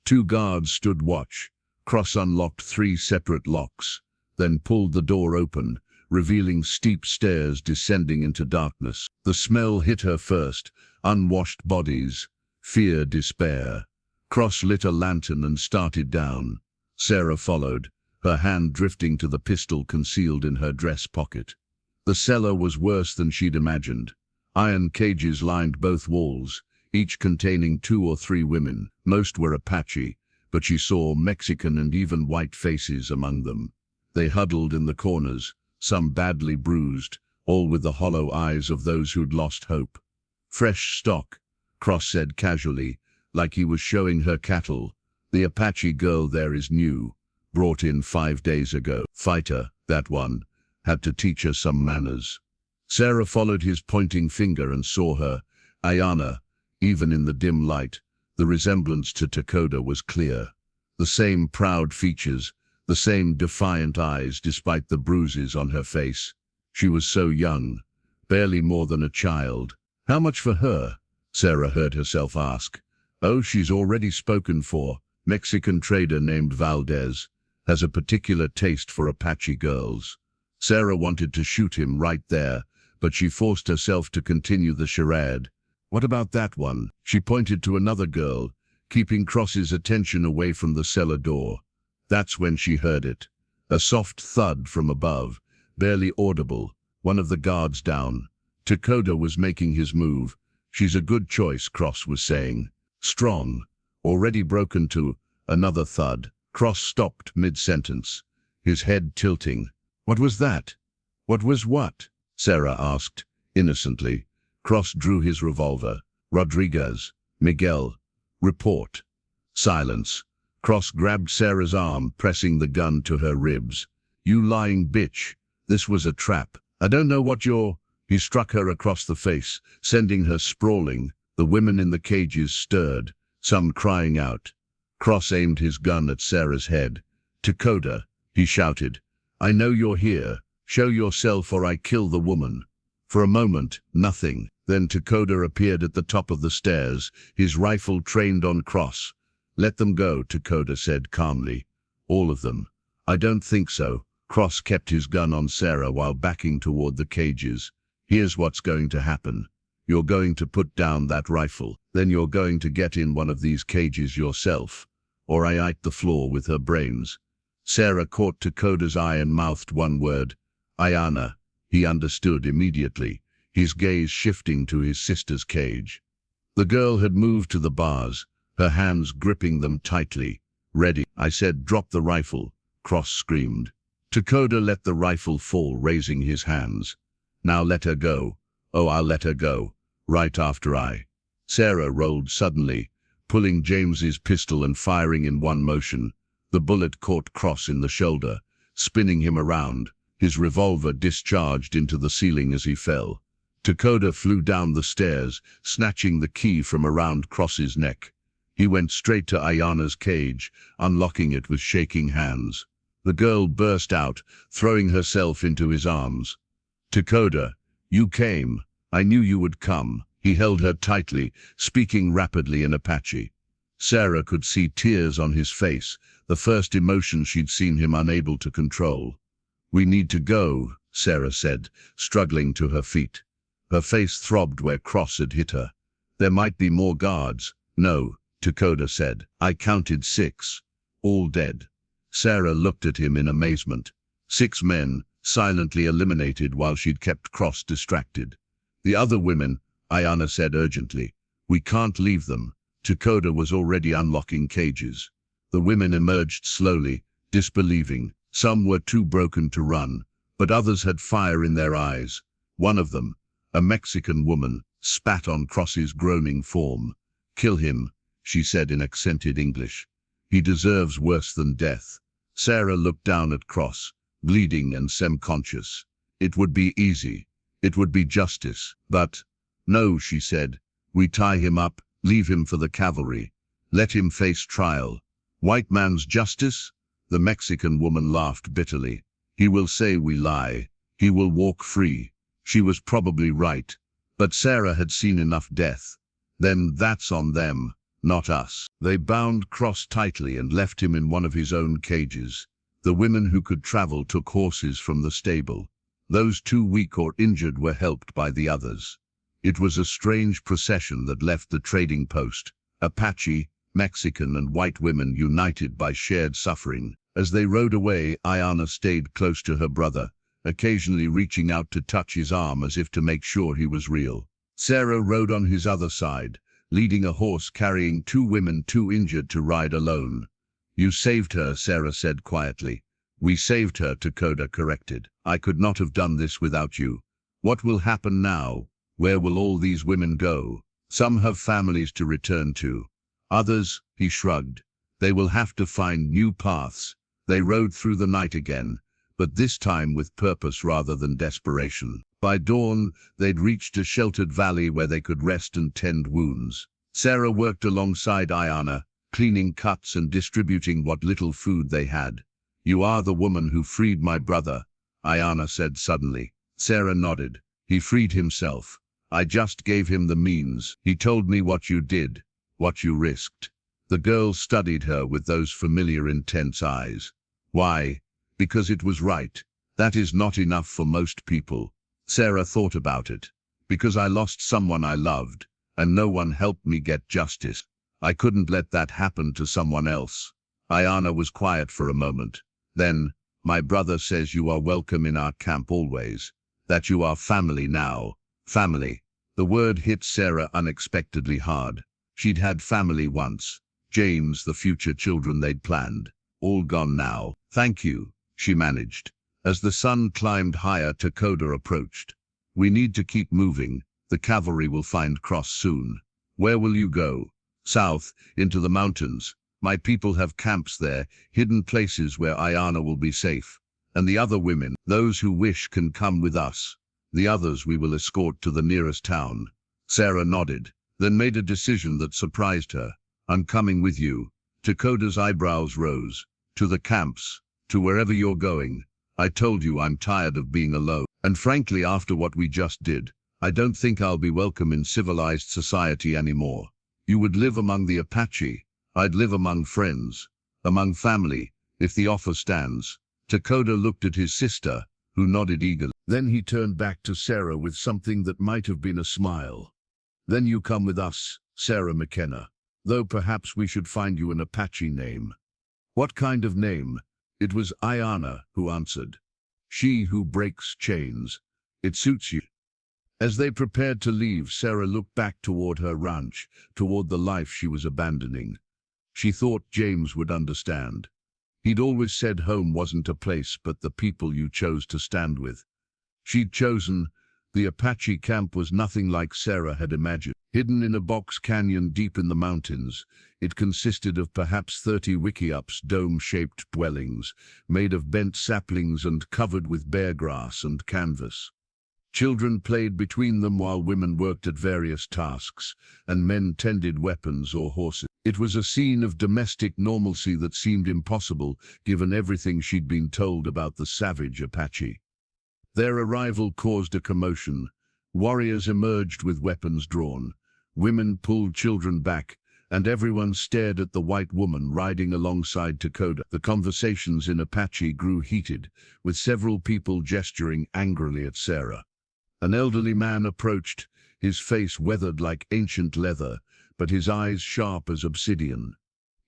2 guards stood watch. Cross unlocked 3 separate locks, then pulled the door open, revealing steep stairs descending into darkness. The smell hit her first, unwashed bodies, fear, despair. Cross lit a lantern and started down. Sarah followed, her hand drifting to the pistol concealed in her dress pocket. The cellar was worse than she'd imagined. Iron cages lined both walls, each containing 2 or 3 women. Most were Apache, but she saw Mexican and even white faces among them. They huddled in the corners, some badly bruised, all with the hollow eyes of those who'd lost hope. Fresh stock, Cross said casually, like he was showing her cattle. The Apache girl there is new, brought in 5 days ago. Fighter, that one. Had to teach her some manners. Sarah followed his pointing finger and saw her, Ayana. Even in the dim light, the resemblance to Takoda was clear. The same proud features, the same defiant eyes despite the bruises on her face. She was so young, barely more than a child. How much for her? Sarah heard herself ask. Oh, she's already spoken for. Mexican trader named Valdez. Has a particular taste for Apache girls. Sarah wanted to shoot him right there, but she forced herself to continue the charade. What about that one? She pointed to another girl, keeping Cross's attention away from the cellar door. That's when she heard it. A soft thud from above, barely audible, one of the guards down. Takoda was making his move. She's a good choice, Cross was saying. Strong. Already broken to another thud. Cross stopped mid-sentence, his head tilting. What was that? What was what? Sarah asked, innocently. Cross drew his revolver. Rodriguez. Miguel. Report. Silence. Cross grabbed Sarah's arm, pressing the gun to her ribs. You lying bitch. This was a trap. I don't know what you're... He struck her across the face, sending her sprawling. The women in the cages stirred, some crying out. Cross aimed his gun at Sarah's head. Takoda, he shouted. I know you're here. Show yourself or I kill the woman. For a moment, nothing. Then Takoda appeared at the top of the stairs, his rifle trained on Cross. Let them go, Takoda said calmly. All of them. I don't think so. Cross kept his gun on Sarah while backing toward the cages. Here's what's going to happen. You're going to put down that rifle. Then you're going to get in one of these cages yourself. Or I ate the floor with her brains. Sarah caught Takoda's eye and mouthed one word. Ayana. He understood immediately, his gaze shifting to his sister's cage. The girl had moved to the bars, her hands gripping them tightly. Ready. I said, drop the rifle. Cross screamed. Takoda let the rifle fall, raising his hands. Now let her go. Oh, I'll let her go. Right after I. Sarah rolled suddenly, pulling James's pistol and firing in one motion. The bullet caught Cross in the shoulder, spinning him around. His revolver discharged into the ceiling as he fell. Takoda flew down the stairs, snatching the key from around Cross's neck. He went straight to Ayana's cage, unlocking it with shaking hands. The girl burst out, throwing herself into his arms. "Takoda, you came. I knew you would come." He held her tightly, speaking rapidly in Apache. Sarah could see tears on his face, the first emotion she'd seen him unable to control. "We need to go," Sarah said, struggling to her feet. Her face throbbed where Cross had hit her. "There might be more guards." "No," Takoda said. "I counted 6. All dead." Sarah looked at him in amazement. 6 men, silently eliminated while she'd kept Cross distracted. "The other women," Ayana said urgently. "We can't leave them." Takoda was already unlocking cages. The women emerged slowly, disbelieving. Some were too broken to run, but others had fire in their eyes. One of them, a Mexican woman, spat on Cross's groaning form. "Kill him," she said in accented English. "He deserves worse than death." Sarah looked down at Cross, bleeding and semi-conscious. "It would be easy. It would be justice. But..." "No," she said. "We tie him up, leave him for the cavalry. Let him face trial." "White man's justice?" The Mexican woman laughed bitterly. "He will say we lie. He will walk free." She was probably right, but Sarah had seen enough death. "Then that's on them, not us." They bound Cross tightly and left him in one of his own cages. The women who could travel took horses from the stable. Those too weak or injured were helped by the others. It was a strange procession that left the trading post. Apache, Mexican and white women united by shared suffering. As they rode away, Ayana stayed close to her brother, occasionally reaching out to touch his arm as if to make sure he was real. Sarah rode on his other side, leading a horse carrying 2 women too injured to ride alone. "You saved her," Sarah said quietly. "We saved her," Takoda corrected. "I could not have done this without you." "What will happen now? Where will all these women go?" "Some have families to return to. Others," he shrugged, "they will have to find new paths." They rode through the night again, but this time with purpose rather than desperation. By dawn, they'd reached a sheltered valley where they could rest and tend wounds. Sarah worked alongside Ayana, cleaning cuts and distributing what little food they had. "You are the woman who freed my brother," Ayana said suddenly. Sarah nodded. "He freed himself. I just gave him the means. He told me what you did, what you risked." The girl studied her with those familiar intense eyes. "Why?" "Because it was right. That is not enough for most people." Sarah thought about it. "Because I lost someone I loved, and no one helped me get justice. I couldn't let that happen to someone else." Ayana was quiet for a moment. Then, "My brother says you are welcome in our camp always. That you are family now." Family. The word hit Sarah unexpectedly hard. She'd had family once. James, the future children they'd planned. All gone now. "Thank you," she managed. As the sun climbed higher, Takoda approached. "We need to keep moving. The cavalry will find Cross soon." "Where will you go?" "South, into the mountains. My people have camps there, hidden places where Ayana will be safe. And the other women, those who wish, can come with us. The others we will escort to the nearest town." Sarah nodded, then made a decision that surprised her. "I'm coming with you." Takoda's eyebrows rose. "To the camps, to wherever you're going. I told you I'm tired of being alone. And frankly, after what we just did, I don't think I'll be welcome in civilized society anymore. You would live among the Apache. I'd live among friends, among family, if the offer stands." Takoda looked at his sister, who nodded eagerly. Then he turned back to Sarah with something that might have been a smile. "Then you come with us, Sarah McKenna. Though perhaps we should find you an Apache name." "What kind of name?" It was Ayana who answered. "She who breaks chains. It suits you." As they prepared to leave, Sarah looked back toward her ranch, toward the life she was abandoning. She thought James would understand. He'd always said home wasn't a place but the people you chose to stand with. She'd chosen. The Apache camp was nothing like Sarah had imagined. Hidden in a box canyon deep in the mountains, it consisted of perhaps 30 wickiups, dome-shaped dwellings, made of bent saplings and covered with bare grass and canvas. Children played between them while women worked at various tasks, and men tended weapons or horses. It was a scene of domestic normalcy that seemed impossible, given everything she'd been told about the savage Apache. Their arrival caused a commotion. Warriors emerged with weapons drawn. Women pulled children back, and everyone stared at the white woman riding alongside Takoda. The conversations in Apache grew heated, with several people gesturing angrily at Sarah. An elderly man approached, his face weathered like ancient leather, but his eyes sharp as obsidian.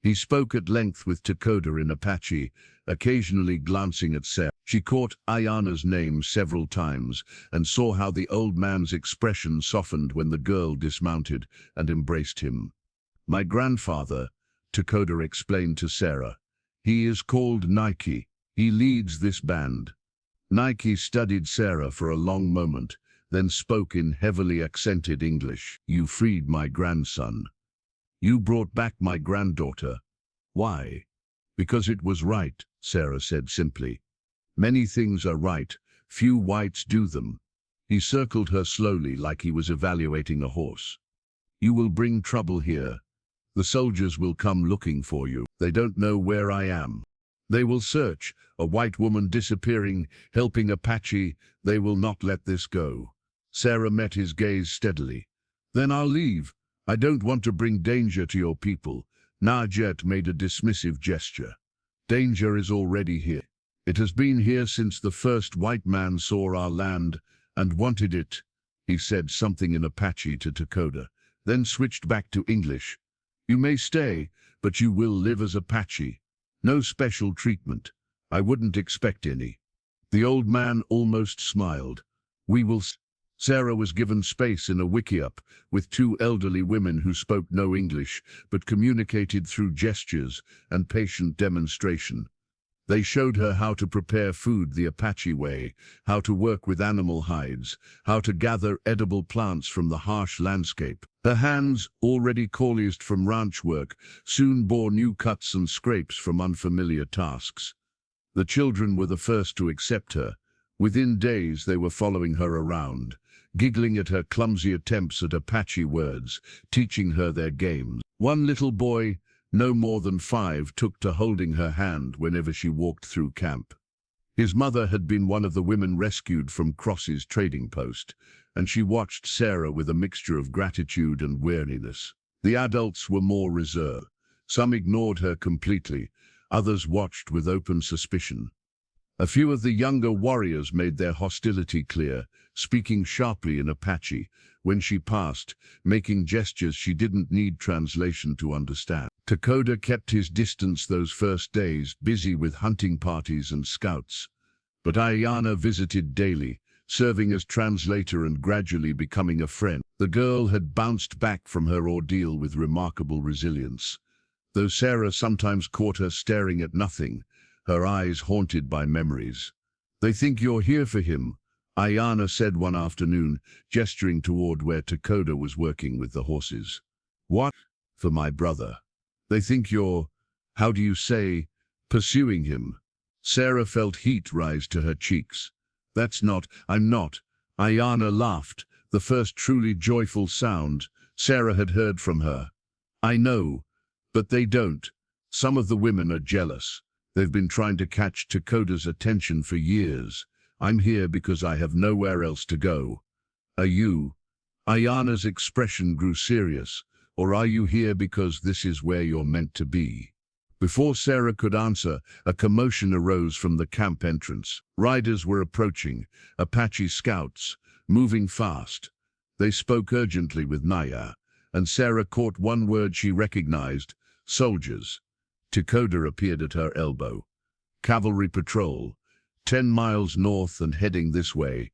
He spoke at length with Takoda in Apache, occasionally glancing at Sarah. She caught Ayana's name several times and saw how the old man's expression softened when the girl dismounted and embraced him. "My grandfather," Takoda explained to Sarah. "He is called Nike. He leads this band." Nike studied Sarah for a long moment, then spoke in heavily accented English. "You freed my grandson. You brought back my granddaughter. Why?" "Because it was right," Sarah said simply. "Many things are right, few whites do them." He circled her slowly like he was evaluating a horse. "You will bring trouble here. The soldiers will come looking for you. They don't know where I am. They will search, a white woman disappearing, helping Apache. They will not let this go." Sarah met his gaze steadily. "Then I'll leave. I don't want to bring danger to your people." Najet made a dismissive gesture. "Danger is already here. It has been here since the first white man saw our land and wanted it." He said something in Apache to Takoda, then switched back to English. "You may stay, but you will live as Apache. No special treatment. I wouldn't expect any." The old man almost smiled. "We will." Sarah was given space in a wickiup with two elderly women who spoke no English but communicated through gestures and patient demonstration. They showed her how to prepare food the Apache way, how to work with animal hides, how to gather edible plants from the harsh landscape. Her hands, already calloused from ranch work, soon bore new cuts and scrapes from unfamiliar tasks. The children were the first to accept her. Within days they were following her around, giggling at her clumsy attempts at Apache words, teaching her their games. One little boy, no more than 5, took to holding her hand whenever she walked through camp. His mother had been one of the women rescued from Cross's trading post, and she watched Sarah with a mixture of gratitude and weariness. The adults were more reserved. Some ignored her completely, others watched with open suspicion. A few of the younger warriors made their hostility clear, speaking sharply in Apache when she passed, making gestures she didn't need translation to understand. Takoda kept his distance those first days, busy with hunting parties and scouts. But Ayana visited daily, serving as translator and gradually becoming a friend. The girl had bounced back from her ordeal with remarkable resilience. Though Sarah sometimes caught her staring at nothing, her eyes haunted by memories. "They think you're here for him," Ayana said one afternoon, gesturing toward where Takoda was working with the horses. "What? For my brother. They think you're, how do you say, pursuing him." Sarah felt heat rise to her cheeks. I'm not." Ayana laughed, the first truly joyful sound Sarah had heard from her. "I know, but they don't. Some of the women are jealous. They've been trying to catch Takoda's attention for years. I'm here because I have nowhere else to go." "Are you?" Ayana's expression grew serious. "Or are you here because this is where you're meant to be?" Before Sarah could answer, a commotion arose from the camp entrance. Riders were approaching, Apache scouts, moving fast. They spoke urgently with Naya, and Sarah caught one word she recognized: soldiers. Takoda appeared at her elbow. "Cavalry patrol, 10 miles north and heading this way.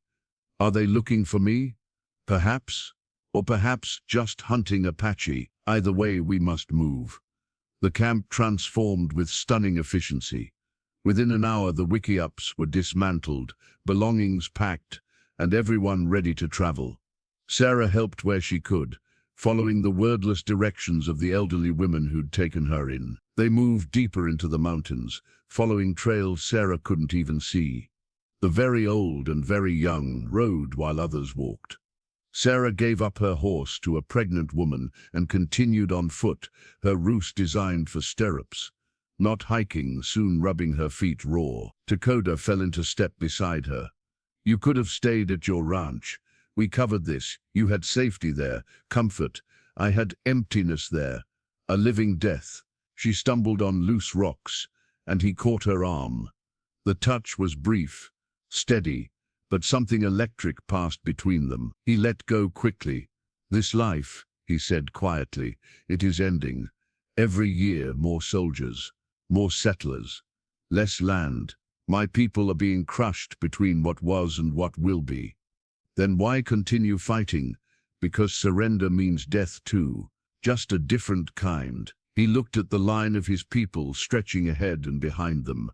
Are they looking for me? Perhaps? Or perhaps just hunting Apache. Either way, we must move." The camp transformed with stunning efficiency. Within an hour, the wickiups were dismantled, belongings packed, and everyone ready to travel. Sarah helped where she could, following the wordless directions of the elderly women who'd taken her in. They moved deeper into the mountains, following trails Sarah couldn't even see. The very old and very young rode while others walked. Sarah gave up her horse to a pregnant woman and continued on foot, her roost designed for stirrups. Not hiking, soon rubbing her feet raw. Takoda fell into step beside her. You could have stayed at your ranch. We covered this. You had safety there, comfort. I had emptiness there, a living death. She stumbled on loose rocks, and he caught her arm. The touch was brief, steady, but something electric passed between them. He let go quickly. This life, he said quietly, it is ending. Every year more soldiers, more settlers, less land. My people are being crushed between what was and what will be. Then why continue fighting? Because surrender means death too, just a different kind. He looked at the line of his people stretching ahead and behind them.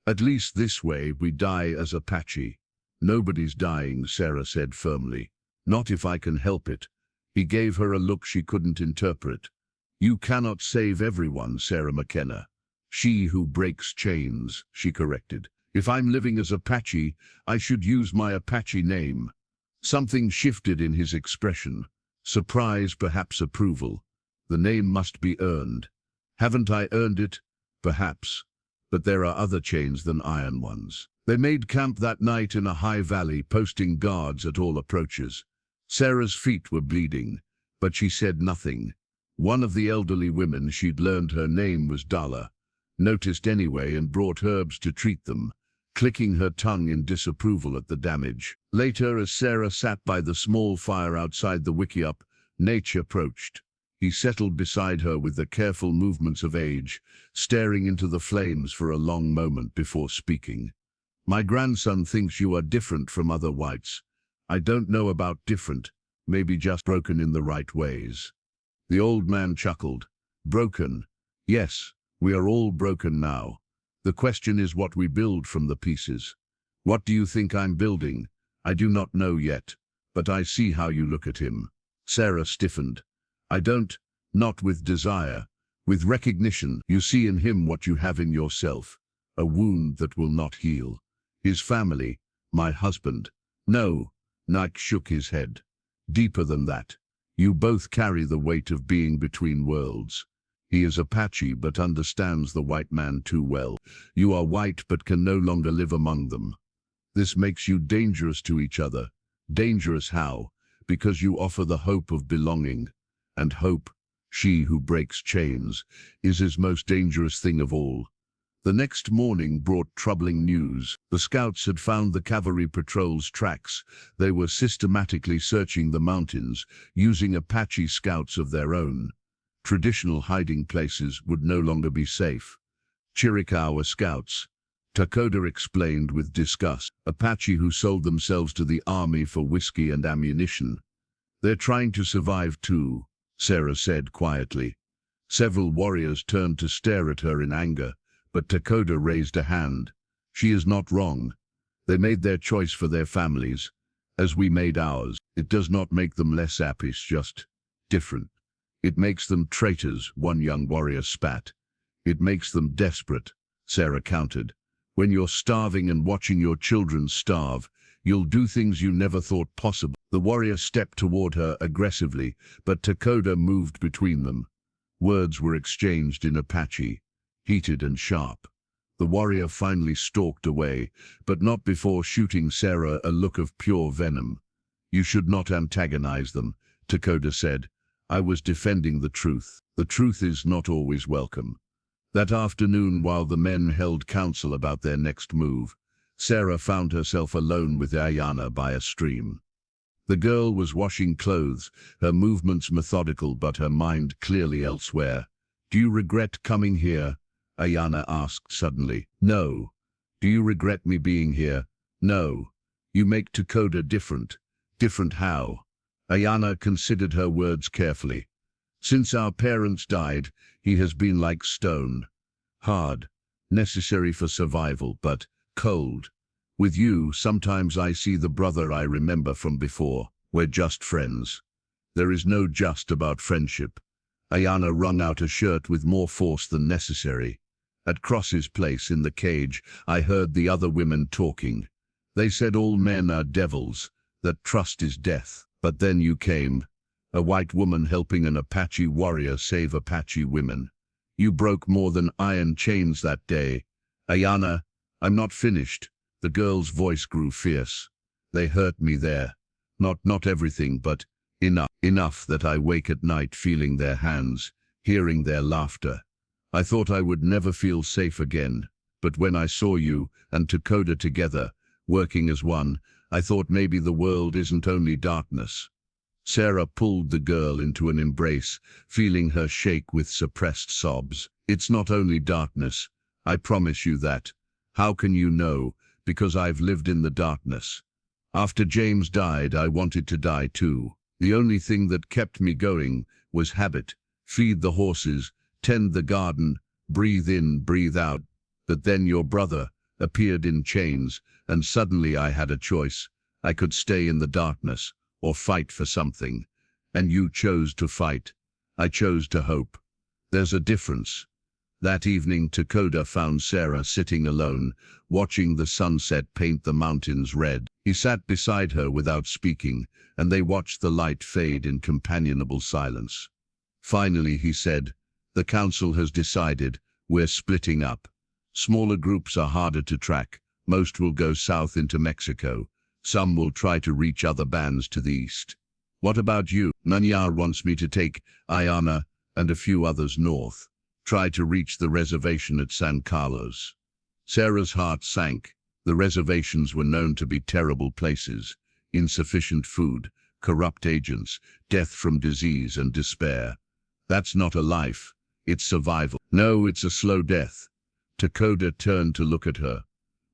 At least this way we die as Apache. Nobody's dying, Sarah said firmly. Not if I can help it. He gave her a look she couldn't interpret. You cannot save everyone, Sarah McKenna. She who breaks chains, she corrected. If I'm living as Apache, I should use my Apache name. Something shifted in his expression. Surprise, perhaps approval. The name must be earned. Haven't I earned it? Perhaps. But there are other chains than iron ones. They made camp that night in a high valley, posting guards at all approaches. Sarah's feet were bleeding, but she said nothing. One of the elderly women, she'd learned her name was Dala, noticed anyway and brought herbs to treat them, clicking her tongue in disapproval at the damage. Later, as Sarah sat by the small fire outside the wickiup, Nature approached. He settled beside her with the careful movements of age, staring into the flames for a long moment before speaking. My grandson thinks you are different from other whites. I don't know about different, maybe just broken in the right ways. The old man chuckled. Broken? Yes, we are all broken now. The question is what we build from the pieces. What do you think I'm building? I do not know yet, but I see how you look at him. Sarah stiffened. I don't, not with desire, with recognition. You see in him what you have in yourself, a wound that will not heal. His family, my husband. No, Nike shook his head. Deeper than that. You both carry the weight of being between worlds. He is Apache but understands the white man too well. You are white but can no longer live among them. This makes you dangerous to each other. Dangerous how? Because you offer the hope of belonging. And hope, she who breaks chains, is his most dangerous thing of all. The next morning brought troubling news. The scouts had found the cavalry patrol's tracks. They were systematically searching the mountains, using Apache scouts of their own. Traditional hiding places would no longer be safe. Chiricahua scouts, Takoda explained with disgust. Apache who sold themselves to the army for whiskey and ammunition. They're trying to survive too, Sarah said quietly. Several warriors turned to stare at her in anger, but Takoda raised a hand. She is not wrong. They made their choice for their families, as we made ours. It does not make them less Apache, just different. It makes them traitors, one young warrior spat. It makes them desperate, Sarah countered. When you're starving and watching your children starve, you'll do things you never thought possible. The warrior stepped toward her aggressively, but Takoda moved between them. Words were exchanged in Apache, heated and sharp. The warrior finally stalked away, but not before shooting Sarah a look of pure venom. You should not antagonize them, Takoda said. I was defending the truth. The truth is not always welcome. That afternoon, while the men held counsel about their next move, Sarah found herself alone with Ayana by a stream. The girl was washing clothes, her movements methodical but her mind clearly elsewhere. Do you regret coming here? Ayana asked suddenly. No. Do you regret me being here? No. You make Takoda different. Different how? Ayana considered her words carefully. Since our parents died, he has been like stone. Hard, necessary for survival, but cold. With you, sometimes I see the brother I remember from before. We're just friends. There is no just about friendship. Ayana wrung out a shirt with more force than necessary. At Cross's place in the cage, I heard the other women talking. They said all men are devils, that trust is death. But then you came, a white woman helping an Apache warrior save Apache women. You broke more than iron chains that day. Ayana, I'm not finished. The girl's voice grew fierce. They hurt me there. Not everything, but enough that I wake at night feeling their hands, hearing their laughter. I thought I would never feel safe again, but when I saw you and Takoda together, working as one, I thought maybe the world isn't only darkness. Sarah pulled the girl into an embrace, feeling her shake with suppressed sobs. It's not only darkness, I promise you that. How can you know? Because I've lived in the darkness. After James died, I wanted to die too. The only thing that kept me going was habit. Feed the horses, tend the garden, breathe in, breathe out. But then your brother appeared in chains, and suddenly I had a choice. I could stay in the darkness, or fight for something. And you chose to fight. I chose to hope. There's a difference. That evening, Takoda found Sarah sitting alone, watching the sunset paint the mountains red. He sat beside her without speaking, and they watched the light fade in companionable silence. Finally, he said, "The council has decided. We're splitting up. Smaller groups are harder to track. Most will go south into Mexico. Some will try to reach other bands to the east. What about you? Nanyar wants me to take Ayana and a few others north. Try to reach the reservation at San Carlos." Sarah's heart sank. The reservations were known to be terrible places. Insufficient food, corrupt agents, death from disease and despair. That's not a life. It's survival. No, it's a slow death. Takoda turned to look at her.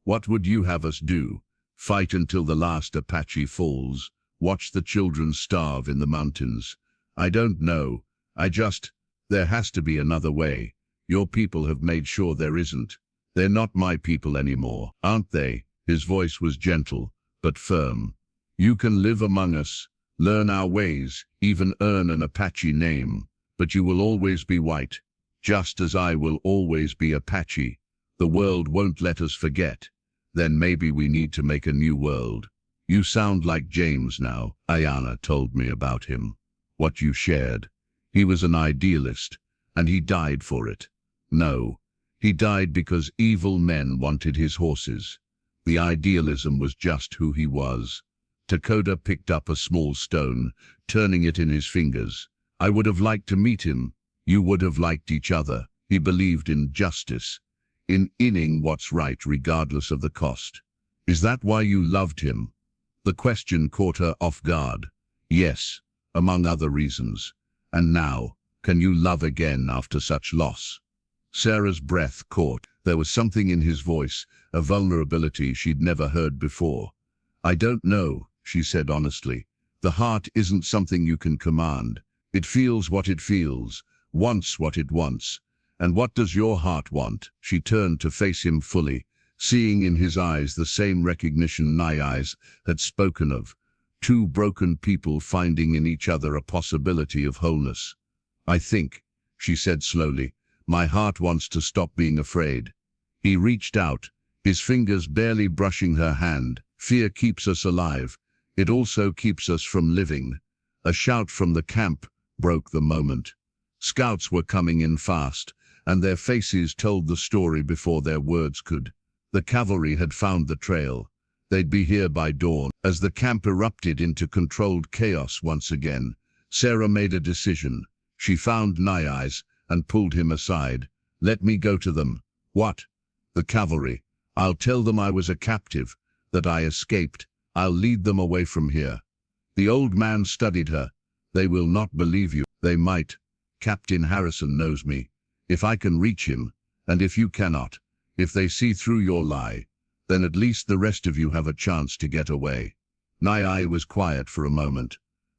What would you have us do? Fight until the last Apache falls? Watch the children starve in the mountains? I don't know. There has to be another way. Your people have made sure there isn't. They're not my people anymore, aren't they? His voice was gentle, but firm. You can live among us, learn our ways, even earn an Apache name, but you will always be white, just as I will always be Apache. The world won't let us forget. Then maybe we need to make a new world. You sound like James now. Ayana told me about him. What you shared. He was an idealist, and he died for it. No, he died because evil men wanted his horses. The idealism was just who he was. Takoda picked up a small stone, turning it in his fingers. I would have liked to meet him. You would have liked each other. He believed in justice, in inning what's right regardless of the cost. Is that why you loved him? The question caught her off guard. Yes, among other reasons. And now, can you love again after such loss? Sarah's breath caught. There was something in his voice, a vulnerability she'd never heard before. I don't know, she said honestly. The heart isn't something you can command. It feels what it feels, wants what it wants. And what does your heart want? She turned to face him fully, seeing in his eyes the same recognition Nai's had spoken of. Two broken people finding in each other a possibility of wholeness. I think, she said slowly, my heart wants to stop being afraid. He reached out, his fingers barely brushing her hand. Fear keeps us alive. It also keeps us from living. A shout from the camp broke the moment. Scouts were coming in fast, and their faces told the story before their words could. The cavalry had found the trail. They'd be here by dawn. As the camp erupted into controlled chaos once again, Sarah made a decision. She found Nai's and pulled him aside. Let me go to them. What? The cavalry. I'll tell them I was a captive, that I escaped. I'll lead them away from here. The old man studied her. They will not believe you. They might. Captain Harrison knows me. If I can reach him, and if you cannot, if they see through your lie, then at least the rest of you have a chance to get away. Nai was quiet for a moment.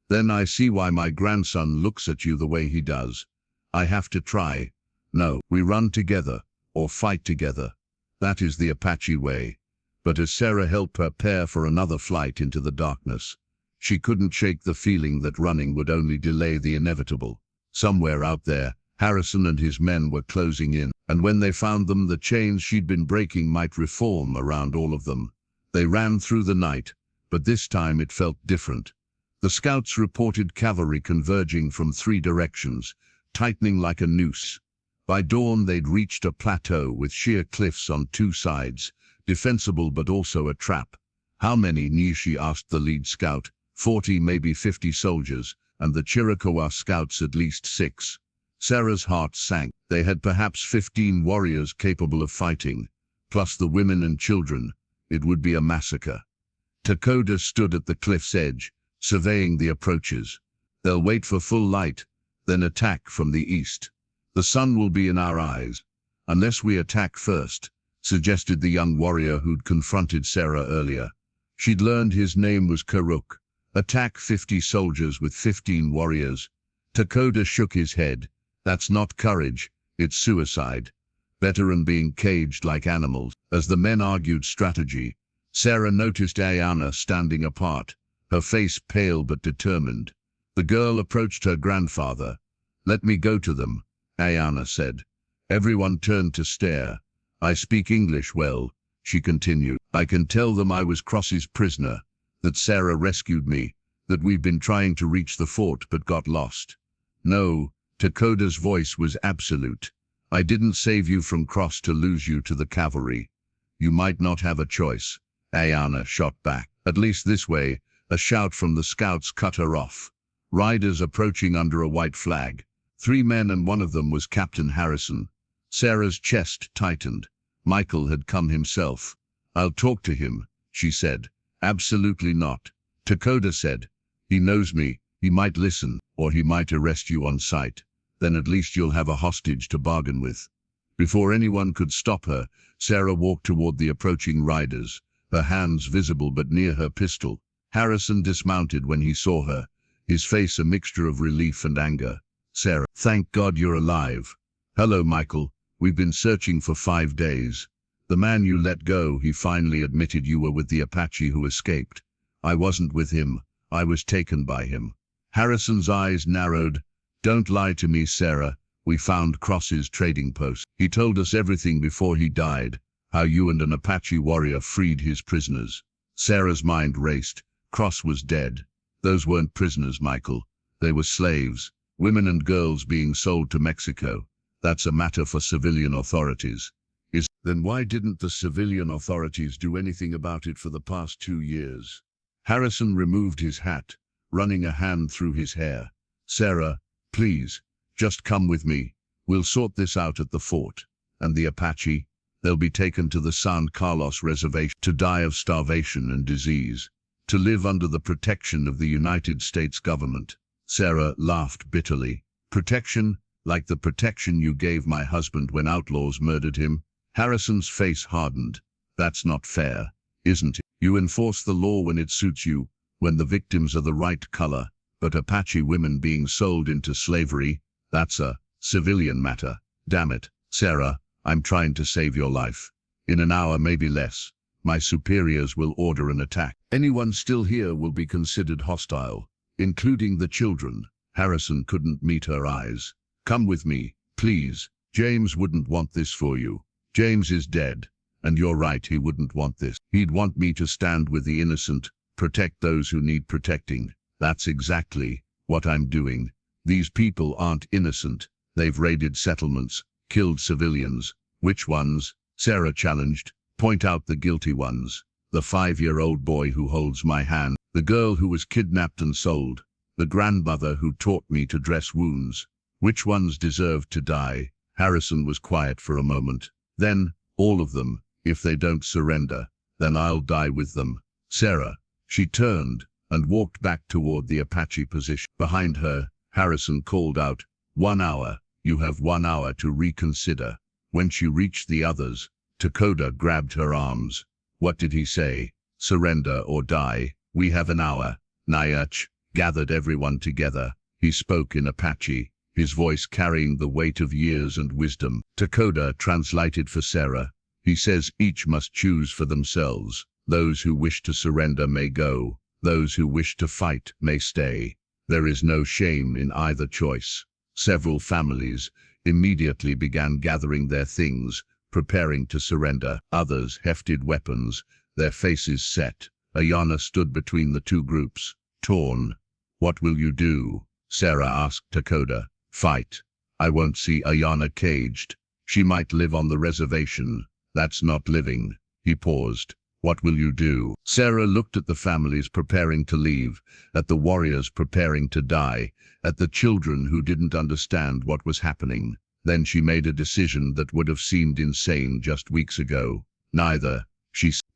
Then I see why my grandson looks at you the way he does. I have to try. No, we run together, or fight together. That is the Apache way. But as Sarah helped prepare for another flight into the darkness, she couldn't shake the feeling that running would only delay the inevitable. Somewhere out there, Harrison and his men were closing in, and when they found them, the chains she'd been breaking might reform around all of them. They ran through the night, but this time it felt different. The scouts reported cavalry converging from 3 directions, tightening like a noose. By dawn they'd reached a plateau with sheer cliffs on 2 sides, defensible but also a trap. How many? Nishi asked the lead scout. 40, maybe 50 soldiers, and the Chiricahua scouts at least 6. Sarah's heart sank. They had perhaps 15 warriors capable of fighting, plus the women and children. It would be a massacre. Takoda stood at the cliff's edge, surveying the approaches. They'll wait for full light, then attack from the east. The sun will be in our eyes. Unless we attack first, suggested the young warrior who'd confronted Sarah earlier. She'd learned his name was Karuk. Attack 50 soldiers with 15 warriors. Takoda shook his head. That's not courage, it's suicide. Better being caged like animals. As the men argued strategy, Sarah noticed Ayana standing apart, her face pale but determined. The girl approached her grandfather. "Let me go to them," Ayana said. Everyone turned to stare. "I speak English well," she continued. "I can tell them I was Cross's prisoner, that Sarah rescued me, that we've been trying to reach the fort but got lost." "No," Takoda's voice was absolute. "I didn't save you from Cross to lose you to the cavalry. You might not have a choice," Ayana shot back. "At least this way." A shout from the scouts cut her off. Riders approaching under a white flag. 3 men and one of them was Captain Harrison. Sarah's chest tightened. Michael had come himself. "I'll talk to him," she said. "Absolutely not," Takoda said. "He knows me. He might listen, or he might arrest you on sight. Then at least you'll have a hostage to bargain with." Before anyone could stop her, Sarah walked toward the approaching riders, her hands visible but near her pistol. Harrison dismounted when he saw her, his face a mixture of relief and anger. "Sarah, thank God you're alive." "Hello, Michael. We've been searching for 5 days. The man you let go," he finally admitted. "You were with the Apache who escaped." "I wasn't with him. I was taken by him." Harrison's eyes narrowed. "Don't lie to me, Sarah. We found Cross's trading post. He told us everything before he died, how you and an Apache warrior freed his prisoners." Sarah's mind raced. Cross was dead. Those weren't prisoners, Michael. They were slaves, women and girls being sold to Mexico. That's a matter for civilian authorities. Then why didn't the civilian authorities do anything about it for the past 2 years? Harrison removed his hat, running a hand through his hair. "Sarah, please, just come with me. We'll sort this out at the fort. And the Apache? They'll be taken to the San Carlos reservation to die of starvation and disease, to live under the protection of the United States government." Sarah laughed bitterly. "Protection? Like the protection you gave my husband when outlaws murdered him?" Harrison's face hardened. "That's not fair, isn't it? You enforce the law when it suits you, when the victims are the right color, but Apache women being sold into slavery, that's a civilian matter. Damn it, Sarah, I'm trying to save your life. In an hour, maybe less, my superiors will order an attack. Anyone still here will be considered hostile, including the children." Harrison couldn't meet her eyes. "Come with me, please. James wouldn't want this for you. James is dead, and you're right, he wouldn't want this. He'd want me to stand with the innocent, protect those who need protecting. That's exactly what I'm doing. These people aren't innocent. They've raided settlements, killed civilians." "Which ones?" Sarah challenged. "Point out the guilty ones. The 5-year-old boy who holds my hand, the girl who was kidnapped and sold, the grandmother who taught me to dress wounds. Which ones deserve to die?" Harrison was quiet for a moment. "Then, all of them. If they don't surrender, then I'll die with them." "Sarah." She turned and walked back toward the Apache position. Behind her, Harrison called out, "1 hour. You have 1 hour to reconsider." When she reached the others, Takoda grabbed her arms. "What did he say? Surrender or die? We have an hour." Nayach gathered everyone together. He spoke in Apache, his voice carrying the weight of years and wisdom. Takoda translated for Sarah. "He says each must choose for themselves. Those who wish to surrender may go. Those who wish to fight may stay. There is no shame in either choice." Several families immediately began gathering their things, preparing to surrender. Others hefted weapons, their faces set. Ayana stood between the two groups, torn. "What will you do?" Sarah asked Takoda. "Fight." "I won't see Ayana caged. She might live on the reservation. That's not living." He paused. "What will you do?" Sarah looked at the families preparing to leave, at the warriors preparing to die, at the children who didn't understand what was happening. Then she made a decision that would have seemed insane just weeks ago. Neither.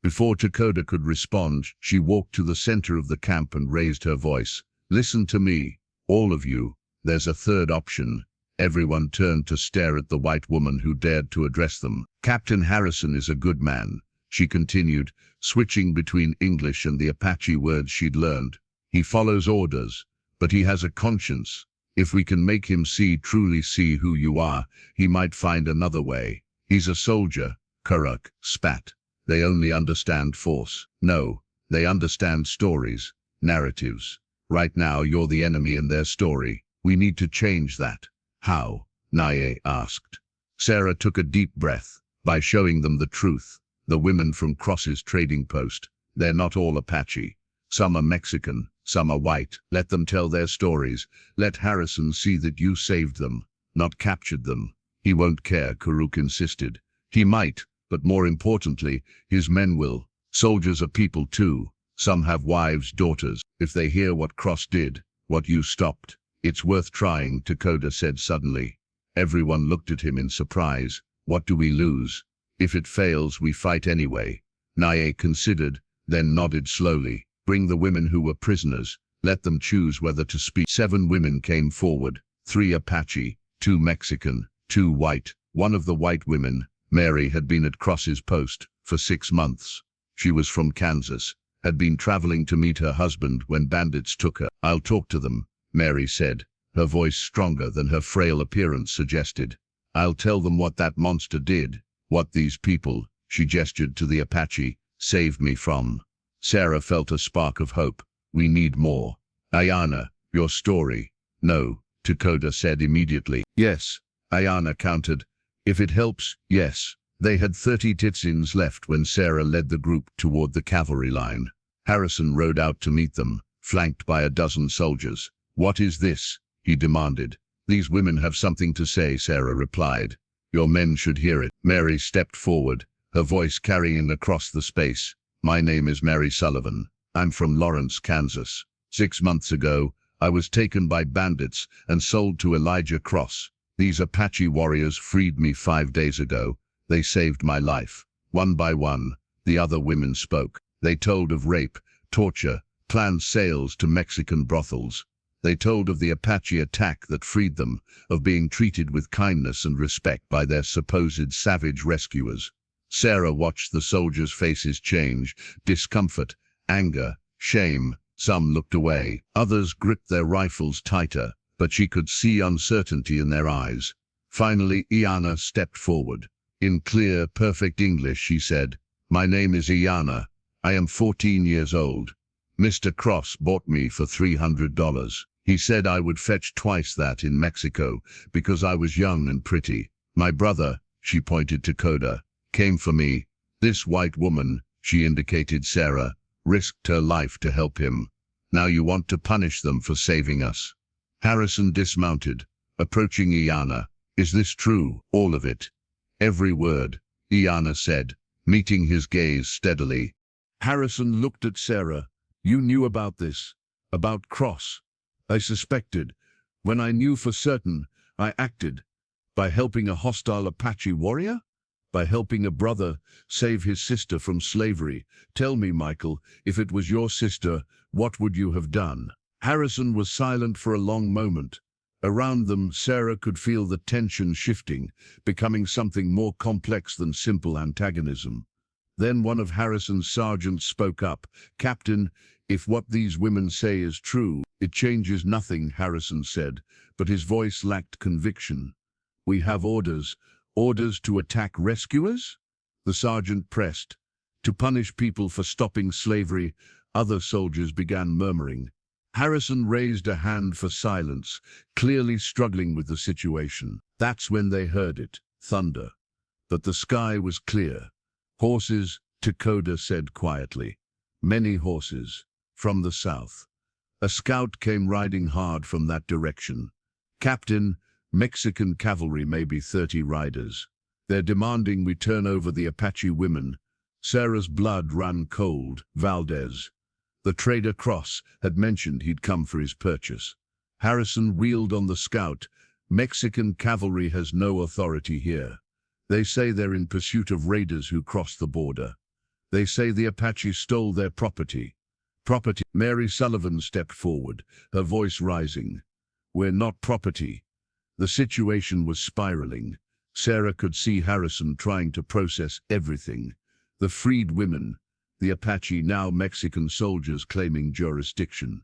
Before Takoda could respond, she walked to the center of the camp and raised her voice. "Listen to me, all of you. There's a third option." Everyone turned to stare at the white woman who dared to address them. "Captain Harrison is a good man," she continued, switching between English and the Apache words she'd learned. "He follows orders, but he has a conscience. If we can make him truly see who you are, he might find another way. He's a soldier." Kuruk spat. "They only understand force." "No, they understand stories, narratives. Right now you're the enemy in their story. We need to change that." "How?" Naye asked. Sarah took a deep breath. "By showing them the truth. The women from Cross's trading post. They're not all Apache. Some are Mexican, some are white. Let them tell their stories. Let Harrison see that you saved them, not captured them." "He won't care," Kuruk insisted. "He might, but more importantly, his men will. Soldiers are people too. Some have wives, daughters. If they hear what Cross did, what you stopped." "It's worth trying," Takoda said suddenly. Everyone looked at him in surprise. "What do we lose? If it fails, we fight anyway." Naye considered, then nodded slowly. "Bring the women who were prisoners. Let them choose whether to speak." 7 women came forward, 3 Apache, 2 Mexican, 2 white. One of the white women, Mary, had been at Cross's post for 6 months. She was from Kansas, had been traveling to meet her husband when bandits took her. "I'll talk to them," Mary said, her voice stronger than her frail appearance suggested. "I'll tell them what that monster did, what these people," she gestured to the Apache, "saved me from." Sarah felt a spark of hope. "We need more." "Ayana, your story." "No," Takoda said immediately. "Yes," Ayana countered. "If it helps, yes." They had 30 Titsins left when Sarah led the group toward the cavalry line. Harrison rode out to meet them, flanked by a dozen soldiers. "What is this?" he demanded. "These women have something to say," Sarah replied. "Your men should hear it." Mary stepped forward, her voice carrying across the space. "My name is Mary Sullivan. I'm from Lawrence, Kansas. 6 months ago, I was taken by bandits and sold to Elijah Cross. These Apache warriors freed me 5 days ago. They saved my life." One by one, the other women spoke. They told of rape, torture, planned sales to Mexican brothels. They told of the Apache attack that freed them, of being treated with kindness and respect by their supposed savage rescuers. Sarah watched the soldiers' faces change, discomfort, anger, shame. Some looked away, others gripped their rifles tighter, but she could see uncertainty in their eyes. Finally, Iana stepped forward. In clear, perfect English, she said, "My name is Iana. I am 14 years old. Mr. Cross bought me for $300. He said I would fetch twice that in Mexico because I was young and pretty. My brother," she pointed to Takoda, "came for me. This white woman," she indicated Sarah, "risked her life to help him. Now you want to punish them for saving us." Harrison dismounted, approaching Iana. "Is this true, all of it?" "Every word," Iana said, meeting his gaze steadily. Harrison looked at Sarah. "You knew about this, about Cross." "I suspected. When I knew for certain, I acted. By helping a hostile Apache warrior? By helping a brother save his sister from slavery. Tell me, Michael, if it was your sister, what would you have done?" Harrison was silent for a long moment. Around them, Sarah could feel the tension shifting, becoming something more complex than simple antagonism. Then one of Harrison's sergeants spoke up. "Captain, if what these women say is true, it changes nothing," Harrison said, but his voice lacked conviction. "We have orders. Orders to attack rescuers?" The sergeant pressed. "To punish people for stopping slavery." Other soldiers began murmuring. Harrison raised a hand for silence, clearly struggling with the situation. That's when they heard it, thunder. But the sky was clear. Horses, Takoda said quietly. Many horses. From the south. A scout came riding hard from that direction. Captain, Mexican cavalry, maybe 30 riders. They're demanding we turn over the Apache women. Sarah's blood ran cold. Valdez. The trader Cross had mentioned he'd come for his purchase. Harrison wheeled on the scout. Mexican cavalry has no authority here. They say they're in pursuit of raiders who crossed the border. They say the Apache stole their property. Property. Mary Sullivan stepped forward, her voice rising. We're not property. The situation was spiraling. Sarah could see Harrison trying to process everything. The freed women, the Apache, now Mexican soldiers claiming jurisdiction.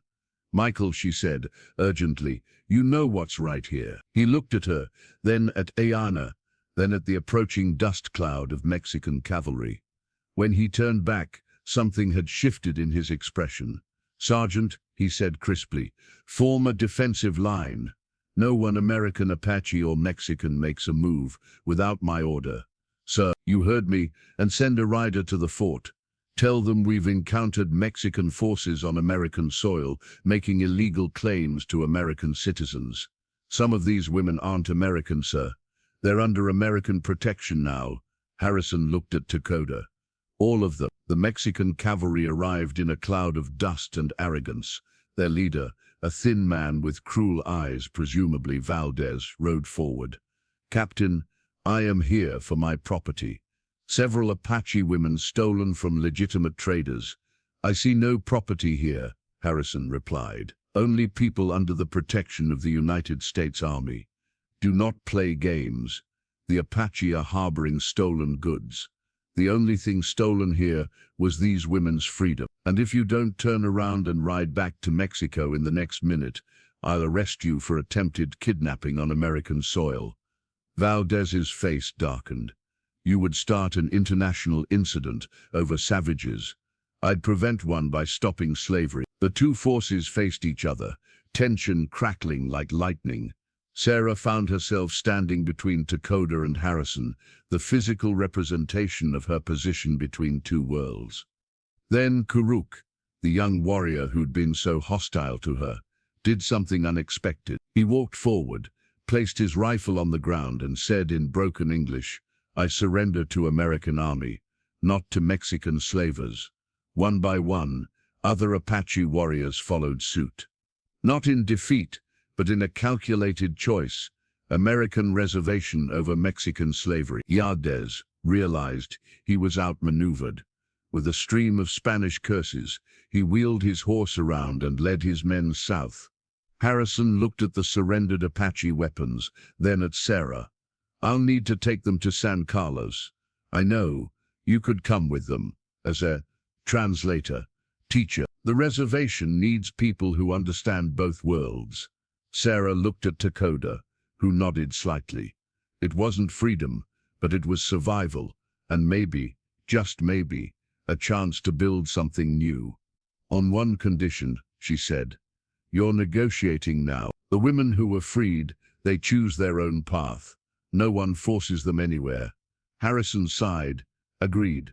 Michael, she said, urgently, you know what's right here. He looked at her, then at Ayana, then at the approaching dust cloud of Mexican cavalry. When he turned back, something had shifted in his expression. Sergeant, he said crisply, form a defensive line. No one American, Apache or Mexican makes a move without my order. Sir, you heard me, and send a rider to the fort. Tell them we've encountered Mexican forces on American soil, making illegal claims to American citizens. Some of these women aren't American, sir. They're under American protection now. Harrison looked at Takoda. All of them. The Mexican cavalry arrived in a cloud of dust and arrogance. Their leader, a thin man with cruel eyes, presumably Valdez, rode forward. Captain, I am here for my property. Several Apache women stolen from legitimate traders. I see no property here, Harrison replied. Only people under the protection of the United States Army. Do not play games. The Apache are harboring stolen goods. The only thing stolen here was these women's freedom. And if you don't turn around and ride back to Mexico in the next minute, I'll arrest you for attempted kidnapping on American soil. Valdez's face darkened. You would start an international incident over savages. I'd prevent one by stopping slavery. The two forces faced each other, tension crackling like lightning. Sarah found herself standing between Takoda and Harrison, the physical representation of her position between two worlds. Then Kuruk, the young warrior who'd been so hostile to her, did something unexpected. He walked forward, placed his rifle on the ground and said in broken English, I surrender to American Army, not to Mexican slavers. One by one, other Apache warriors followed suit. Not in defeat, but in a calculated choice, American reservation over Mexican slavery. Valdez realized he was outmaneuvered. With a stream of Spanish curses, he wheeled his horse around and led his men south. Harrison looked at the surrendered Apache weapons, then at Sarah. I'll need to take them to San Carlos. I know, you could come with them, as a translator, teacher. The reservation needs people who understand both worlds. Sarah looked at Takoda, who nodded slightly. It wasn't freedom, but it was survival, and maybe, just maybe, a chance to build something new. On one condition, she said. You're negotiating now. The women who were freed, they choose their own path. No one forces them anywhere. Harrison sighed, agreed.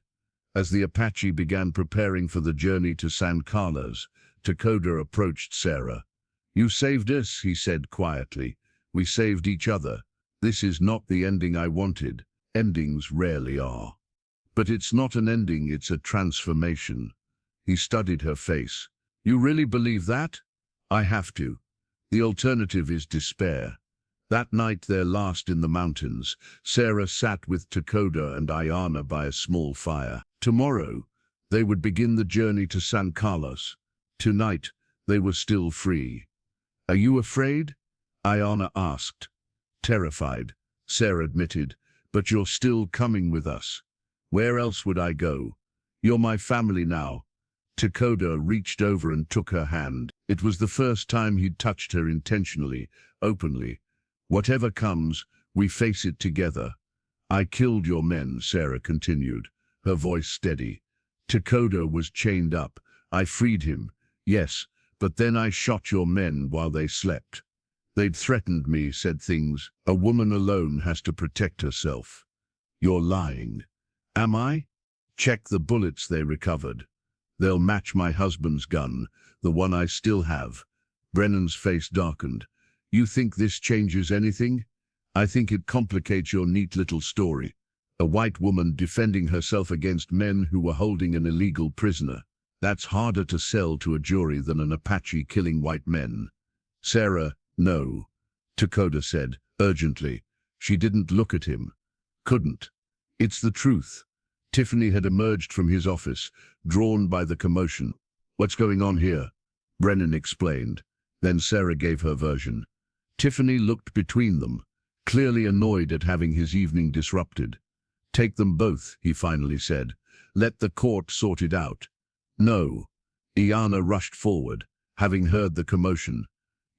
As the Apache began preparing for the journey to San Carlos, Takoda approached Sarah. You saved us, he said quietly. We saved each other. This is not the ending I wanted. Endings rarely are. But it's not an ending, it's a transformation. He studied her face. You really believe that? I have to. The alternative is despair. That night, their last in the mountains, Sarah sat with Takoda and Ayana by a small fire. Tomorrow, they would begin the journey to San Carlos. Tonight, they were still free. Are you afraid? Ayana asked. Terrified, Sarah admitted, but you're still coming with us. Where else would I go? You're my family now. Takoda reached over and took her hand. It was the first time he'd touched her intentionally, openly. Whatever comes, we face it together. I killed your men, Sarah continued, her voice steady. Takoda was chained up. I freed him, yes, but then I shot your men while they slept. They'd threatened me, said things. A woman alone has to protect herself. You're lying. Am I? Check the bullets they recovered. They'll match my husband's gun, the one I still have. Brennan's face darkened. You think this changes anything? I think it complicates your neat little story. A white woman defending herself against men who were holding an illegal prisoner. That's harder to sell to a jury than an Apache killing white men. Sarah, no, Takoda said, urgently. She didn't look at him. Couldn't. It's the truth. Tiffany had emerged from his office, drawn by the commotion. What's going on here? Brennan explained. Then Sarah gave her version. Tiffany looked between them, clearly annoyed at having his evening disrupted. Take them both, he finally said. Let the court sort it out. No. Iana rushed forward, having heard the commotion.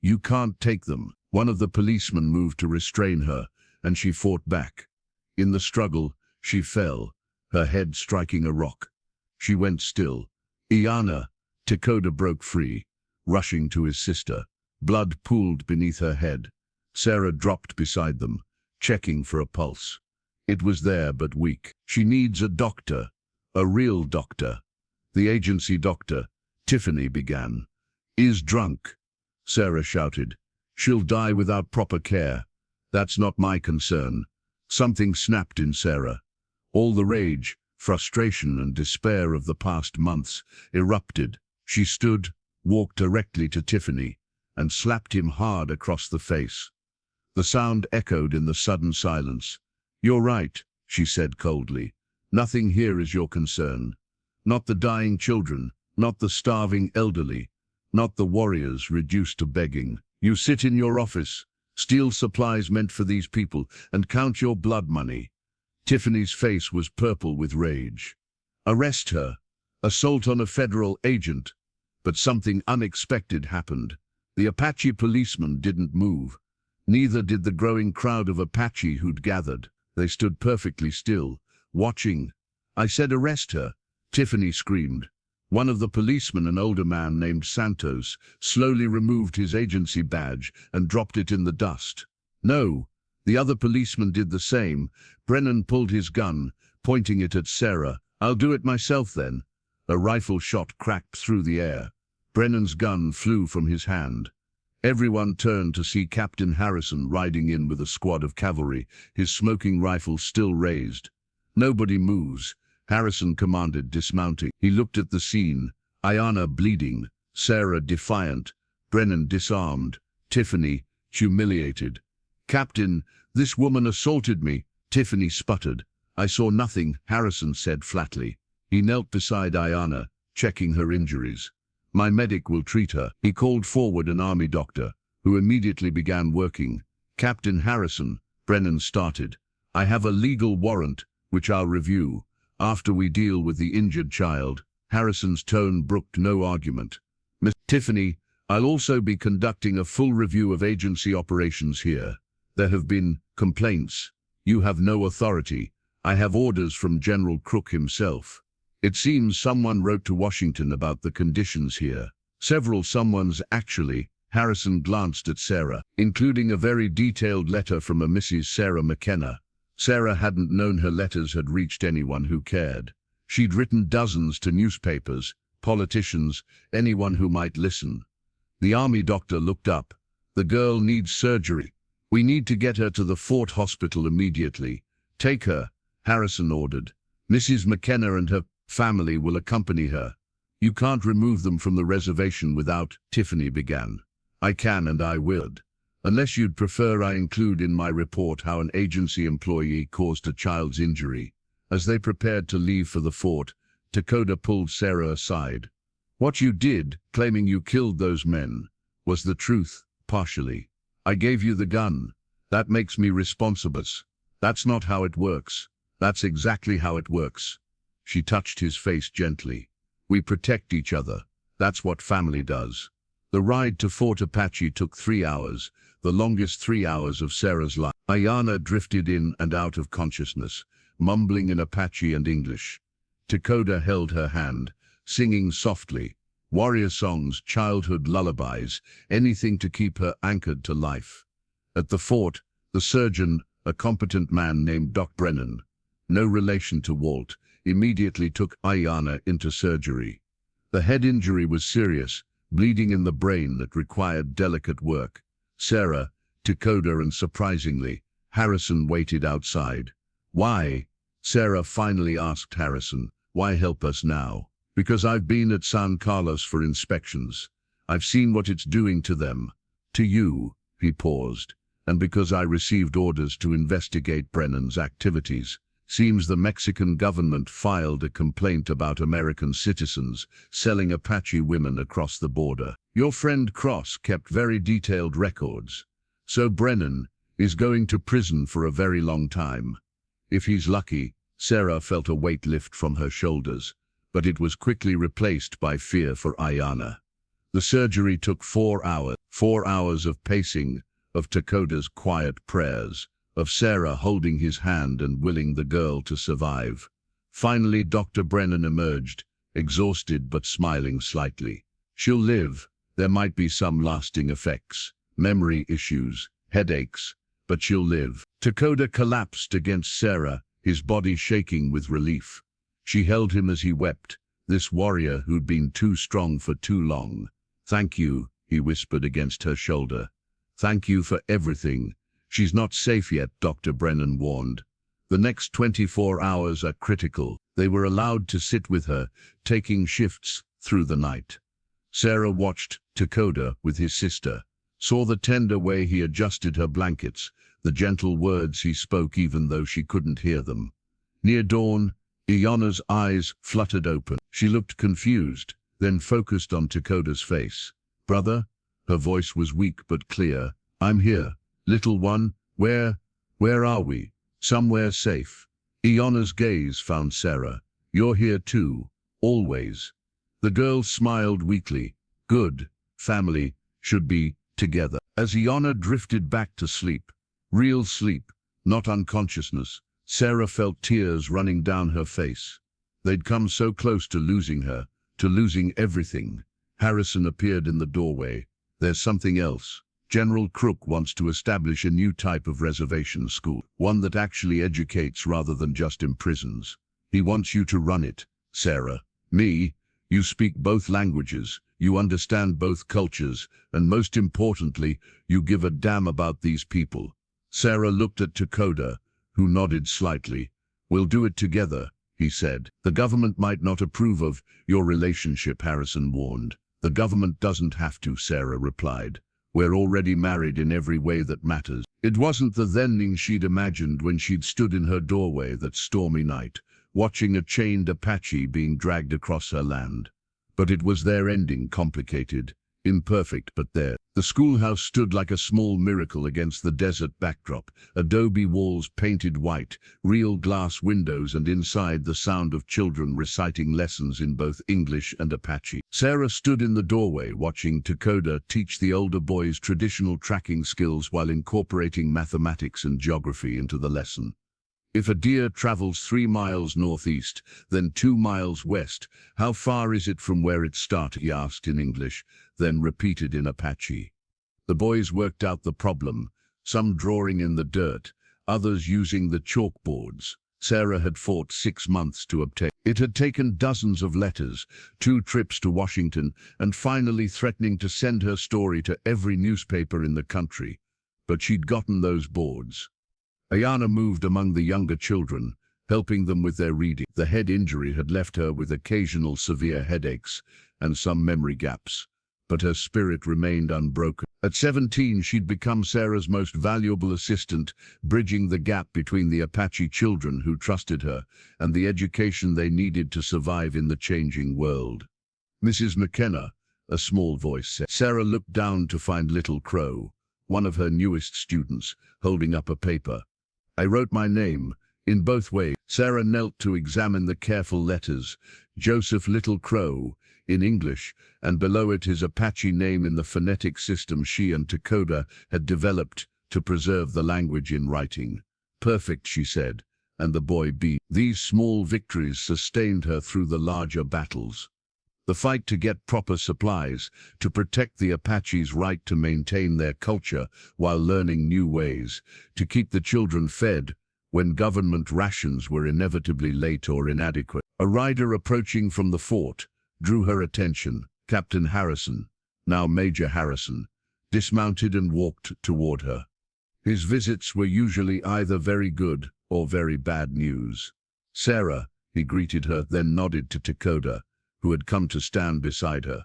You can't take them. One of the policemen moved to restrain her, and she fought back. In the struggle, she fell, her head striking a rock. She went still. Iana, Takoda broke free, rushing to his sister. Blood pooled beneath her head. Sarah dropped beside them, checking for a pulse. It was there but weak. She needs a doctor, a real doctor. The agency doctor, Tiffany began. Is drunk, Sarah shouted. She'll die without proper care. That's not my concern. Something snapped in Sarah. All the rage, frustration and despair of the past months erupted. She stood, walked directly to Tiffany, and slapped him hard across the face. The sound echoed in the sudden silence. You're right, she said coldly. Nothing here is your concern. Not the dying children, not the starving elderly, not the warriors reduced to begging. You sit in your office, steal supplies meant for these people, and count your blood money. Tiffany's face was purple with rage. Arrest her. Assault on a federal agent. But something unexpected happened. The Apache policemen didn't move. Neither did the growing crowd of Apache who'd gathered. They stood perfectly still, watching. I said arrest her, Tiffany screamed. One of the policemen, an older man named Santos, slowly removed his agency badge and dropped it in the dust. No, the other policeman did the same. Brennan pulled his gun, pointing it at Sarah. I'll do it myself then. A rifle shot cracked through the air. Brennan's gun flew from his hand. Everyone turned to see Captain Harrison riding in with a squad of cavalry, his smoking rifle still raised. Nobody moves, Harrison commanded, dismounting. He looked at the scene, Iana bleeding, Sarah defiant, Brennan disarmed, Tiffany humiliated. Captain, this woman assaulted me, Tiffany sputtered. I saw nothing, Harrison said flatly. He knelt beside Iana, checking her injuries. My medic will treat her. He called forward an army doctor, who immediately began working. Captain Harrison, Brennan started. I have a legal warrant, which I'll review. After we deal with the injured child. Harrison's tone brooked no argument. Miss Tiffany, I'll also be conducting a full review of agency operations here. There have been complaints. You have no authority. I have orders from General Crook himself. It seems someone wrote to Washington about the conditions here. Several someones actually. Harrison glanced at Sarah, including a very detailed letter from a Mrs. Sarah McKenna. Sarah hadn't known her letters had reached anyone who cared. She'd written dozens to newspapers, politicians, anyone who might listen. The army doctor looked up. The girl needs surgery. We need to get her to the Fort Hospital immediately. Take her, Harrison ordered. Mrs. McKenna and her family will accompany her. You can't remove them from the reservation without, Tiffany began. I can and I will. Unless you'd prefer I include in my report how an agency employee caused a child's injury. As they prepared to leave for the fort, Takoda pulled Sarah aside. What you did, claiming you killed those men, was the truth, partially. I gave you the gun. That makes me responsible. That's not how it works. That's exactly how it works. She touched his face gently. We protect each other. That's what family does. The ride to Fort Apache took 3 hours, the longest 3 hours of Sarah's life. Iana drifted in and out of consciousness, mumbling in Apache and English. Takoda held her hand, singing softly, warrior songs, childhood lullabies, anything to keep her anchored to life. At the fort, the surgeon, a competent man named Doc Brennan, no relation to Walt, immediately took Ayana into surgery. The head injury was serious, bleeding in the brain that required delicate work. Sarah, Takoda, and surprisingly, Harrison waited outside. "Why?" Sarah finally asked Harrison. "Why help us now?" "Because I've been at San Carlos for inspections. I've seen what it's doing to them." "To you," he paused. "And because I received orders to investigate Brennan's activities. Seems the Mexican government filed a complaint about American citizens selling Apache women across the border. Your friend Cross kept very detailed records. So Brennan is going to prison for a very long time. If he's lucky." Sarah felt a weight lift from her shoulders, but it was quickly replaced by fear for Ayana. The surgery took 4 hours. 4 hours of pacing, of Takoda's quiet prayers, of Sarah holding his hand and willing the girl to survive. Finally, Dr. Brennan emerged, exhausted but smiling slightly. "She'll live. There might be some lasting effects, memory issues, headaches, but she'll live." Takoda collapsed against Sarah, his body shaking with relief. She held him as he wept, this warrior who'd been too strong for too long. "Thank you," he whispered against her shoulder. "Thank you for everything." "She's not safe yet," Dr. Brennan warned. "The next 24 hours are critical." They were allowed to sit with her, taking shifts through the night. Sarah watched Takoda with his sister, saw the tender way he adjusted her blankets, the gentle words he spoke even though she couldn't hear them. Near dawn, Ayana's eyes fluttered open. She looked confused, then focused on Takoda's face. "Brother?" Her voice was weak but clear. "I'm here. Little one, where are we?" "Somewhere safe." Ayana's gaze found Sarah. "You're here too, always." The girl smiled weakly. "Good. Family should be together." As Ayana drifted back to sleep, real sleep, not unconsciousness, Sarah felt tears running down her face. They'd come so close to losing her, to losing everything. Harrison appeared in the doorway. "There's something else. General Crook wants to establish a new type of reservation school, one that actually educates rather than just imprisons. He wants you to run it." "Sarah." "Me? You speak both languages, you understand both cultures, and most importantly, you give a damn about these people." Sarah looked at Takoda, who nodded slightly. "We'll do it together," he said. "The government might not approve of your relationship," Harrison warned. "The government doesn't have to," Sarah replied. "We're already married in every way that matters." It wasn't the then she'd imagined when she'd stood in her doorway that stormy night, watching a chained Apache being dragged across her land. But it was their ending, complicated, imperfect, but there. The schoolhouse stood like a small miracle against the desert backdrop, adobe walls painted white, real glass windows, and inside the sound of children reciting lessons in both English and Apache. Sarah stood in the doorway watching Takoda teach the older boys traditional tracking skills while incorporating mathematics and geography into the lesson. "If a deer travels 3 miles northeast, then 2 miles west, how far is it from where it started?" he asked in English, then repeated in Apache. The boys worked out the problem, some drawing in the dirt, others using the chalkboards. Sarah had fought 6 months to obtain. It had taken dozens of letters, 2 trips to Washington, and finally threatening to send her story to every newspaper in the country. But she'd gotten those boards. Ayana moved among the younger children, helping them with their reading. The head injury had left her with occasional severe headaches and some memory gaps, but her spirit remained unbroken. At 17, she'd become Sarah's most valuable assistant, bridging the gap between the Apache children who trusted her and the education they needed to survive in the changing world. "Mrs. McKenna," a small voice said. Sarah looked down to find Little Crow, one of her newest students, holding up a paper. "I wrote my name, in both ways." Sarah knelt to examine the careful letters, Joseph Little Crow, in English, and below it his Apache name in the phonetic system she and Takoda had developed to preserve the language in writing. "Perfect," she said, and the boy beamed. These small victories sustained her through the larger battles. The fight to get proper supplies, to protect the Apache's right to maintain their culture while learning new ways, to keep the children fed, when government rations were inevitably late or inadequate. A rider approaching from the fort drew her attention. Captain Harrison, now Major Harrison, dismounted and walked toward her. His visits were usually either very good or very bad news. "Sarah," he greeted her, then nodded to Takoda, who had come to stand beside her.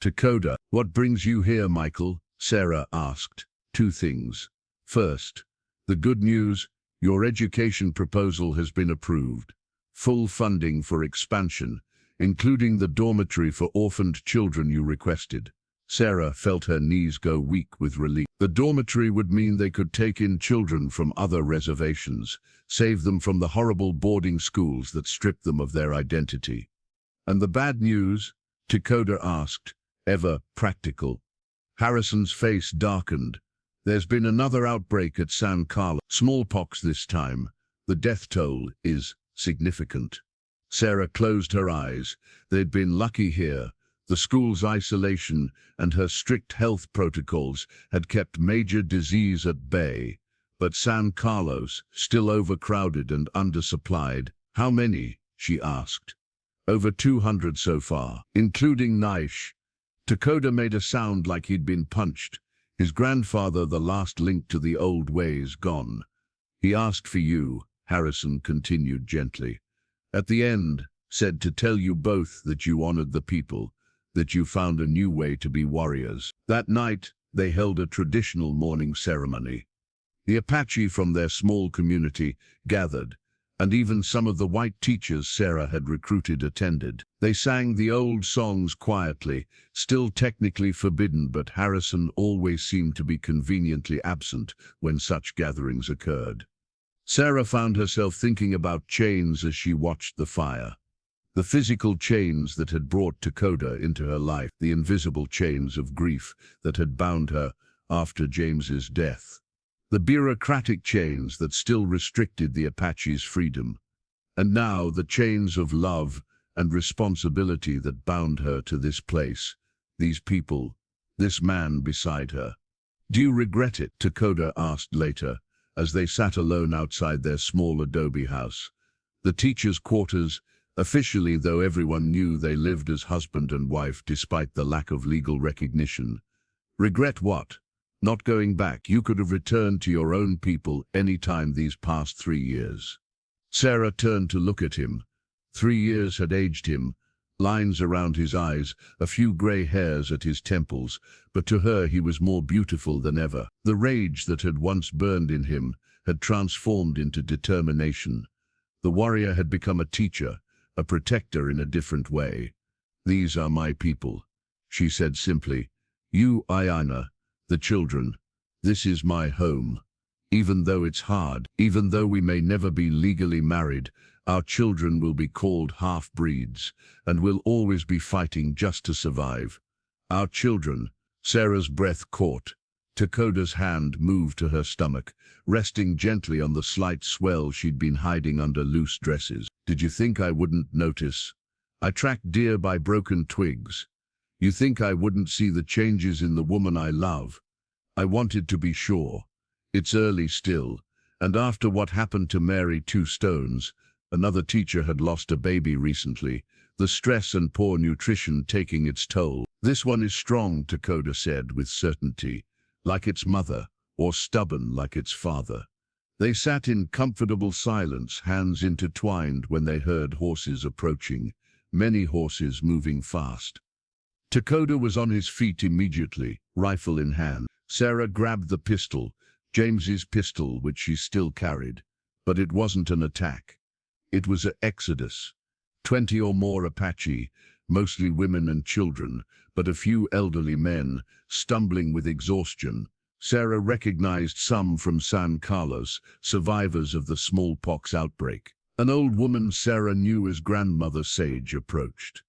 "Takoda, what brings you here, Michael?" Sarah asked. "Two things. First, the good news, your education proposal has been approved. Full funding for expansion, including the dormitory for orphaned children you requested." Sarah felt her knees go weak with relief. The dormitory would mean they could take in children from other reservations, save them from the horrible boarding schools that stripped them of their identity. "And the bad news?" Takoda asked, ever practical. Harrison's face darkened. "There's been another outbreak at San Carlos. Smallpox this time. The death toll is significant." Sarah closed her eyes. They'd been lucky here. The school's isolation and her strict health protocols had kept major disease at bay. But San Carlos, still overcrowded and undersupplied. "How many?" she asked. "Over 200 so far, including Naish." Takoda made a sound like he'd been punched. His grandfather, the last link to the old ways, gone. "He asked for you," Harrison continued gently. "At the end, said to tell you both that you honored the people, that you found a new way to be warriors." That night, they held a traditional morning ceremony. The Apache from their small community gathered, and even some of the white teachers Sarah had recruited attended. They sang the old songs quietly, still technically forbidden, but Harrison always seemed to be conveniently absent when such gatherings occurred. Sarah found herself thinking about chains as she watched the fire. The physical chains that had brought Takoda into her life, the invisible chains of grief that had bound her after James's death. The bureaucratic chains that still restricted the Apache's freedom. And now the chains of love and responsibility that bound her to this place, these people, this man beside her. "Do you regret it?" Takoda asked later, as they sat alone outside their small adobe house. The teachers' quarters, officially, though everyone knew they lived as husband and wife despite the lack of legal recognition. "Regret what?" "Not going back. You could have returned to your own people any time these past 3 years." Sarah turned to look at him. 3 years had aged him, lines around his eyes, a few grey hairs at his temples, but to her he was more beautiful than ever. The rage that had once burned in him had transformed into determination. The warrior had become a teacher, a protector in a different way. "These are my people," she said simply. "You, Ayana, the children. This is my home. Even though it's hard, even though we may never be legally married, our children will be called half-breeds, and will always be fighting just to survive. Our children." Sarah's breath caught. Takoda's hand moved to her stomach, resting gently on the slight swell she'd been hiding under loose dresses. "Did you think I wouldn't notice? I track deer by broken twigs. You think I wouldn't see the changes in the woman I love? I wanted to be sure. It's early still, and after what happened to Mary Two Stones, another teacher had lost a baby recently, the stress and poor nutrition taking its toll. This one is strong," Takoda said with certainty, "like its mother, or stubborn like its father." They sat in comfortable silence, hands intertwined, when they heard horses approaching, many horses moving fast. Takoda was on his feet immediately, rifle in hand. Sarah grabbed the pistol, James's pistol, which she still carried. But it wasn't an attack. It was an exodus. 20 or more Apache, mostly women and children, but a few elderly men, stumbling with exhaustion. Sarah recognized some from San Carlos, survivors of the smallpox outbreak. An old woman Sarah knew as Grandmother Sage approached.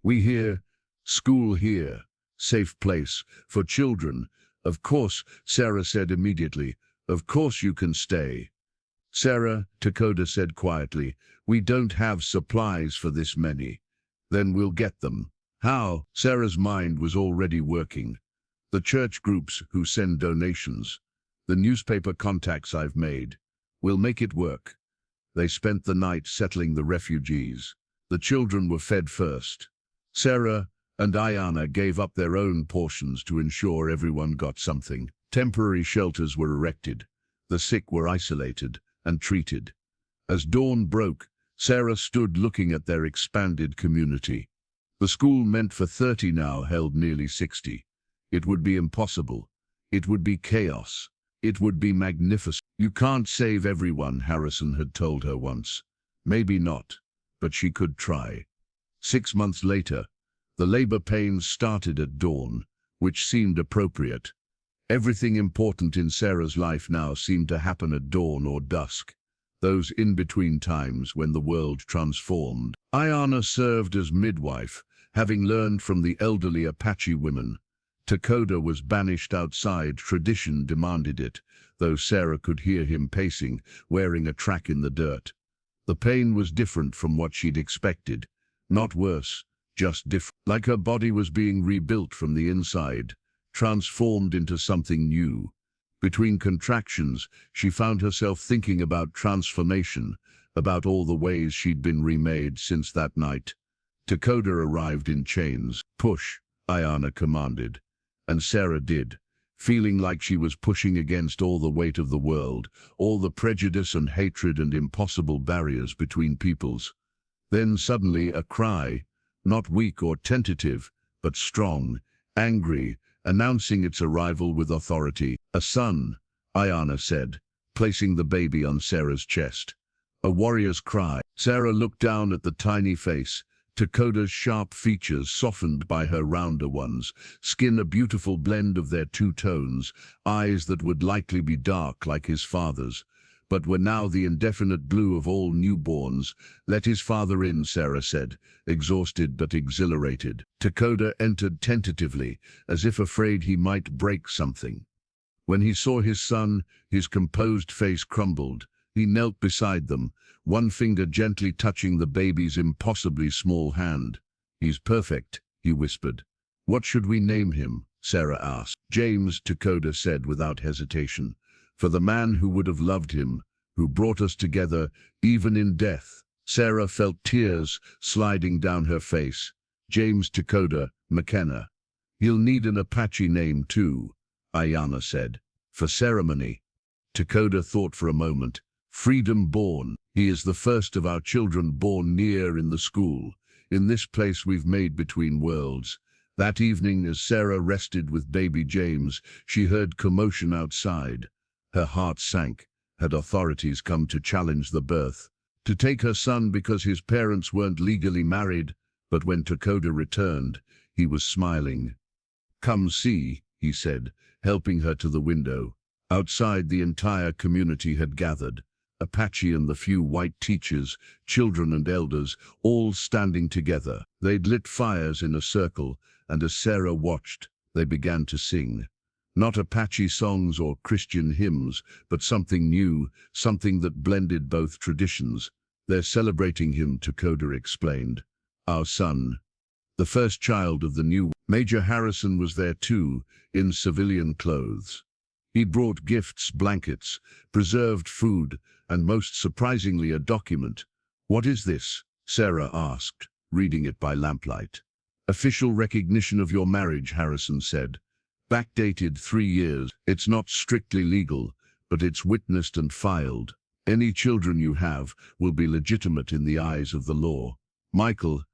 "We here, school here, safe place for children. Of course," Sarah said immediately. "Of course you can stay." "Sarah," Takoda said quietly, "we don't have supplies for this many." "Then we'll get them." "How?" Sarah's mind was already working. "The church groups who send donations. The newspaper contacts I've made. We'll make it work." They spent the night settling the refugees. The children were fed first. Sarah and Ayana gave up their own portions to ensure everyone got something. Temporary shelters were erected. The sick were isolated and treated. As dawn broke, Sarah stood looking at their expanded community. The school meant for 30 now held nearly 60. It would be impossible. It would be chaos. It would be magnificent. "You can't save everyone," Harrison had told her once. Maybe not, but she could try. 6 months later, the labor pains started at dawn, which seemed appropriate. Everything important in Sarah's life now seemed to happen at dawn or dusk, those in-between times when the world transformed. Ayana served as midwife, having learned from the elderly Apache women. Takoda was banished outside. Tradition demanded it, though Sarah could hear him pacing, wearing a track in the dirt. The pain was different from what she'd expected. Not worse, just different. Like her body was being rebuilt from the inside, transformed into something new. Between contractions, she found herself thinking about transformation, about all the ways she'd been remade since that night. Takoda arrived in chains. "Push," Ayana commanded, and Sarah did, feeling like she was pushing against all the weight of the world, all the prejudice and hatred and impossible barriers between peoples. Then suddenly a cry, not weak or tentative, but strong, angry, announcing its arrival with authority. "A son," Ayana said, placing the baby on Sarah's chest. A warrior's cry. Sarah looked down at the tiny face, Takoda's sharp features softened by her rounder ones, skin a beautiful blend of their two tones, eyes that would likely be dark like his father's, but were now the indefinite blue of all newborns. "Let his father in," Sarah said, exhausted but exhilarated. Takoda entered tentatively, as if afraid he might break something. When he saw his son, his composed face crumbled. He knelt beside them, one finger gently touching the baby's impossibly small hand. "He's perfect," he whispered. "What should we name him?" Sarah asked. "James," Takoda said without hesitation, "for the man who would have loved him, who brought us together, even in death." Sarah felt tears sliding down her face. "James Takoda, McKenna. He'll need an Apache name too," Ayana said, "for ceremony." Takoda thought for a moment. "Freedom born. He is the first of our children born near in the school, in this place we've made between worlds." That evening, as Sarah rested with baby James, she heard commotion outside. Her heart sank. Had authorities come to challenge the birth? To take her son because his parents weren't legally married? But when Takoda returned, he was smiling. "Come see," he said, helping her to the window. Outside, the entire community had gathered. Apache and the few white teachers, children and elders, all standing together. They'd lit fires in a circle, and as Sarah watched, they began to sing. Not Apache songs or Christian hymns, but something new, something that blended both traditions. "They're celebrating him," Takoda explained. "Our son. The first child of the new." Major Harrison was there too, in civilian clothes. He brought gifts, blankets, preserved food, and most surprisingly a document. "What is this?" Sarah asked, reading it by lamplight. "Official recognition of your marriage," Harrison said. "Backdated 3 years. It's not strictly legal, but it's witnessed and filed. Any children you have will be legitimate in the eyes of the law." "Michael,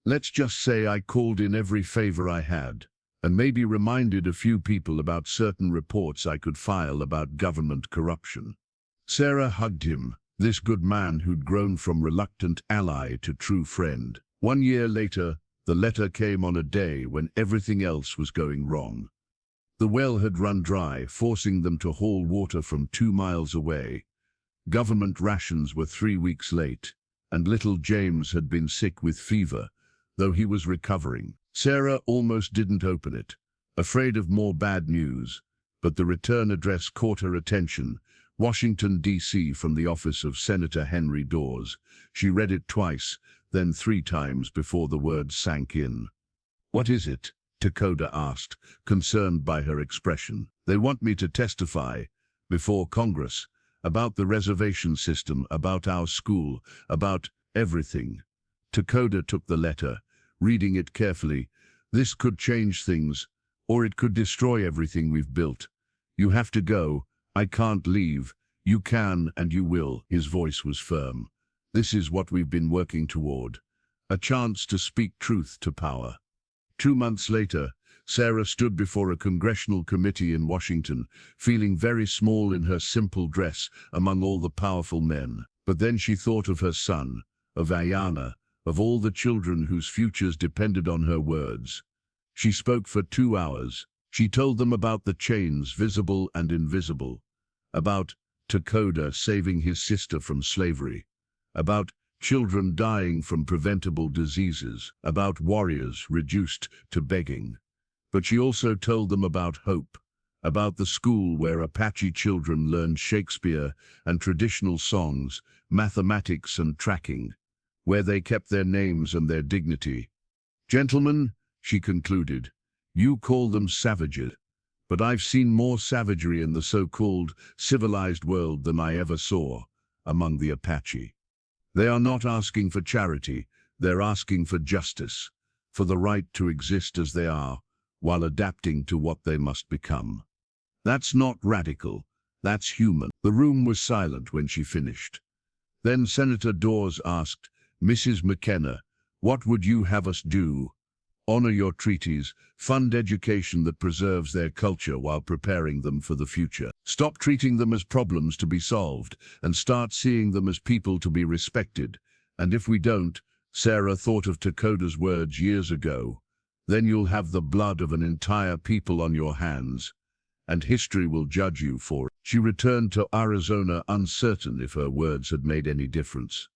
let's just say I called in every favor I had, and maybe reminded a few people about certain reports I could file about government corruption." Sarah hugged him, this good man who'd grown from reluctant ally to true friend. 1 year later, the letter came on a day when everything else was going wrong. The well had run dry, forcing them to haul water from 2 miles away. Government rations were 3 weeks late, and little James had been sick with fever, though he was recovering. Sarah almost didn't open it, afraid of more bad news, but the return address caught her attention. Washington, D.C., from the office of Senator Henry Dawes. She read it twice, then 3 times before the words sank in. "What is it?" Takoda asked, concerned by her expression. "They want me to testify before Congress about the reservation system, about our school, about everything. Takoda took the letter, reading it carefully. This could change things, or it could destroy everything we've built. You have to go. I can't leave. You can and you will. His voice was firm. This is what we've been working toward. A chance to speak truth to power. 2 months later, Sarah stood before a congressional committee in Washington, feeling very small in her simple dress among all the powerful men. But then she thought of her son, of Ayana, of all the children whose futures depended on her words. She spoke for 2 hours. She told them about the chains, visible and invisible, about Takoda saving his sister from slavery, about children dying from preventable diseases, about warriors reduced to begging. But she also told them about hope, about the school where Apache children learned Shakespeare and traditional songs, mathematics and tracking, where they kept their names and their dignity. Gentlemen, she concluded, you call them savages, but I've seen more savagery in the so-called civilized world than I ever saw among the Apache. They are not asking for charity, they're asking for justice, for the right to exist as they are, while adapting to what they must become. That's not radical, that's human. The room was silent when she finished. Then Senator Dawes asked, Mrs. McKenna, what would you have us do? Honor your treaties, fund education that preserves their culture while preparing them for the future. Stop treating them as problems to be solved, and start seeing them as people to be respected. And if we don't, Sarah thought of Takoda's words years ago, then you'll have the blood of an entire people on your hands, and history will judge you for it. She returned to Arizona uncertain if her words had made any difference.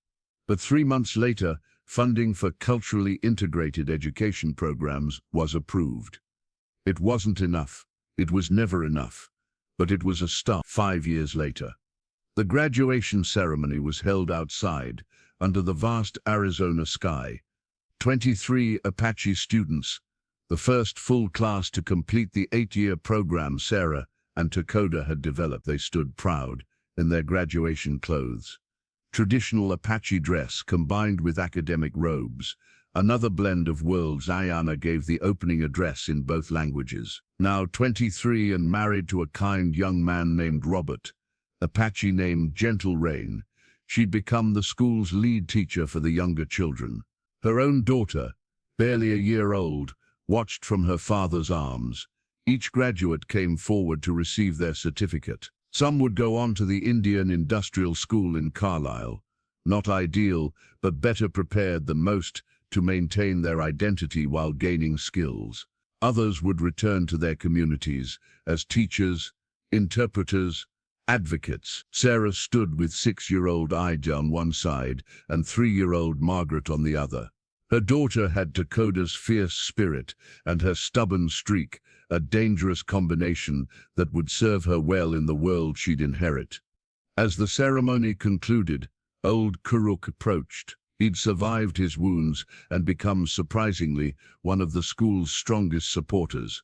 But 3 months later, funding for culturally integrated education programs was approved. It wasn't enough. It was never enough. But it was a start. 5 years later, the graduation ceremony was held outside, under the vast Arizona sky. 23 Apache students, the first full class to complete the 8-year program Sarah and Takoda had developed. They stood proud in their graduation clothes. Traditional Apache dress combined with academic robes, another blend of worlds. Ayana gave the opening address in both languages. Now 23 and married to a kind young man named Robert, Apache named Gentle Rain, she'd become the school's lead teacher for the younger children. Her own daughter, barely a year old, watched from her father's arms. Each graduate came forward to receive their certificate. Some would go on to the Indian Industrial School in Carlisle, not ideal, but better prepared than most to maintain their identity while gaining skills. Others would return to their communities as teachers, interpreters, advocates. Sarah stood with 6-year-old Ida on one side and 3-year-old Margaret on the other. Her daughter had Takoda's fierce spirit and her stubborn streak, a dangerous combination that would serve her well in the world she'd inherit. As the ceremony concluded, old Kuruk approached. He'd survived his wounds and become, surprisingly, one of the school's strongest supporters.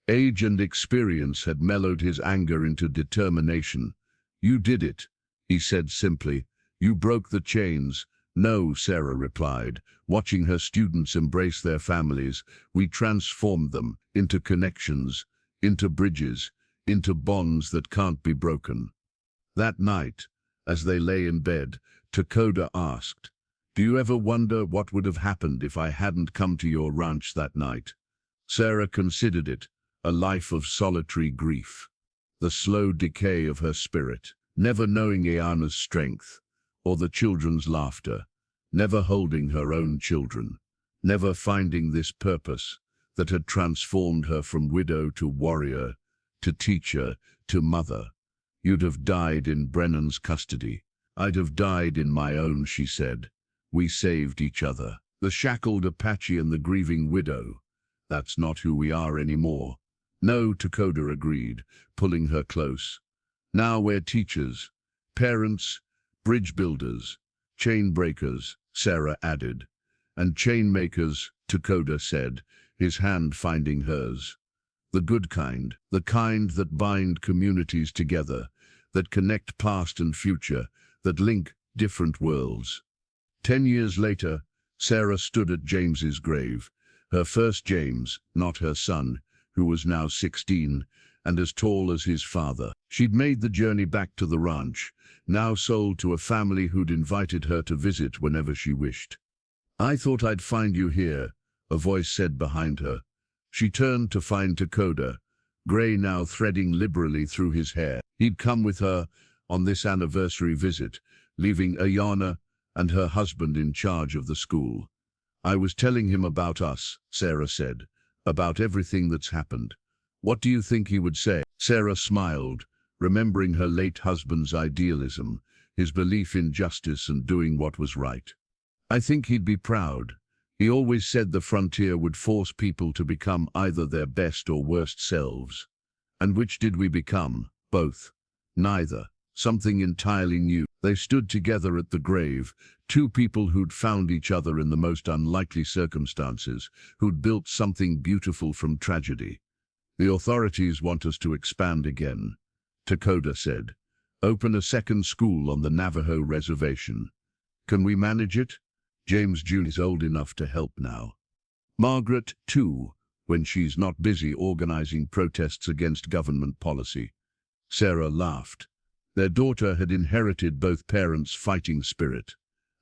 Age and experience had mellowed his anger into determination. You did it, he said simply. You broke the chains. No, Sarah replied, watching her students embrace their families. We transformed them into connections, into bridges, into bonds that can't be broken. That night, as they lay in bed, Takoda asked, do you ever wonder what would have happened if I hadn't come to your ranch that night? Sarah considered it, a life of solitary grief, the slow decay of her spirit, never knowing Ayana's strength, or the children's laughter, never holding her own children, never finding this purpose that had transformed her from widow to warrior, to teacher, to mother. You'd have died in Brennan's custody. I'd have died in my own, she said. We saved each other. The shackled Apache and the grieving widow. That's not who we are anymore. No, Takoda agreed, pulling her close. Now we're teachers, parents, bridge builders, chain breakers, Sarah added. And chain makers, Takoda said, his hand finding hers. The good kind, the kind that bind communities together, that connect past and future, that link different worlds. 10 years later, Sarah stood at James's grave. Her first James, not her son, who was now 16 and as tall as his father. She'd made the journey back to the ranch, now sold to a family who'd invited her to visit whenever she wished. "I thought I'd find you here," a voice said behind her. She turned to find Takoda, grey now threading liberally through his hair. He'd come with her on this anniversary visit, leaving Ayana and her husband in charge of the school. "I was telling him about us," Sarah said, "about everything that's happened. What do you think he would say?" Sarah smiled, remembering her late husband's idealism, his belief in justice and doing what was right. "I think he'd be proud. He always said the frontier would force people to become either their best or worst selves. And which did we become? Both. Neither. Something entirely new." They stood together at the grave, two people who'd found each other in the most unlikely circumstances, who'd built something beautiful from tragedy. "The authorities want us to expand again," Takoda said. "Open a second school on the Navajo reservation. Can we manage it?" James Jr. is old enough to help now. Margaret, too, when she's not busy organizing protests against government policy. Sarah laughed. Their daughter had inherited both parents' fighting spirit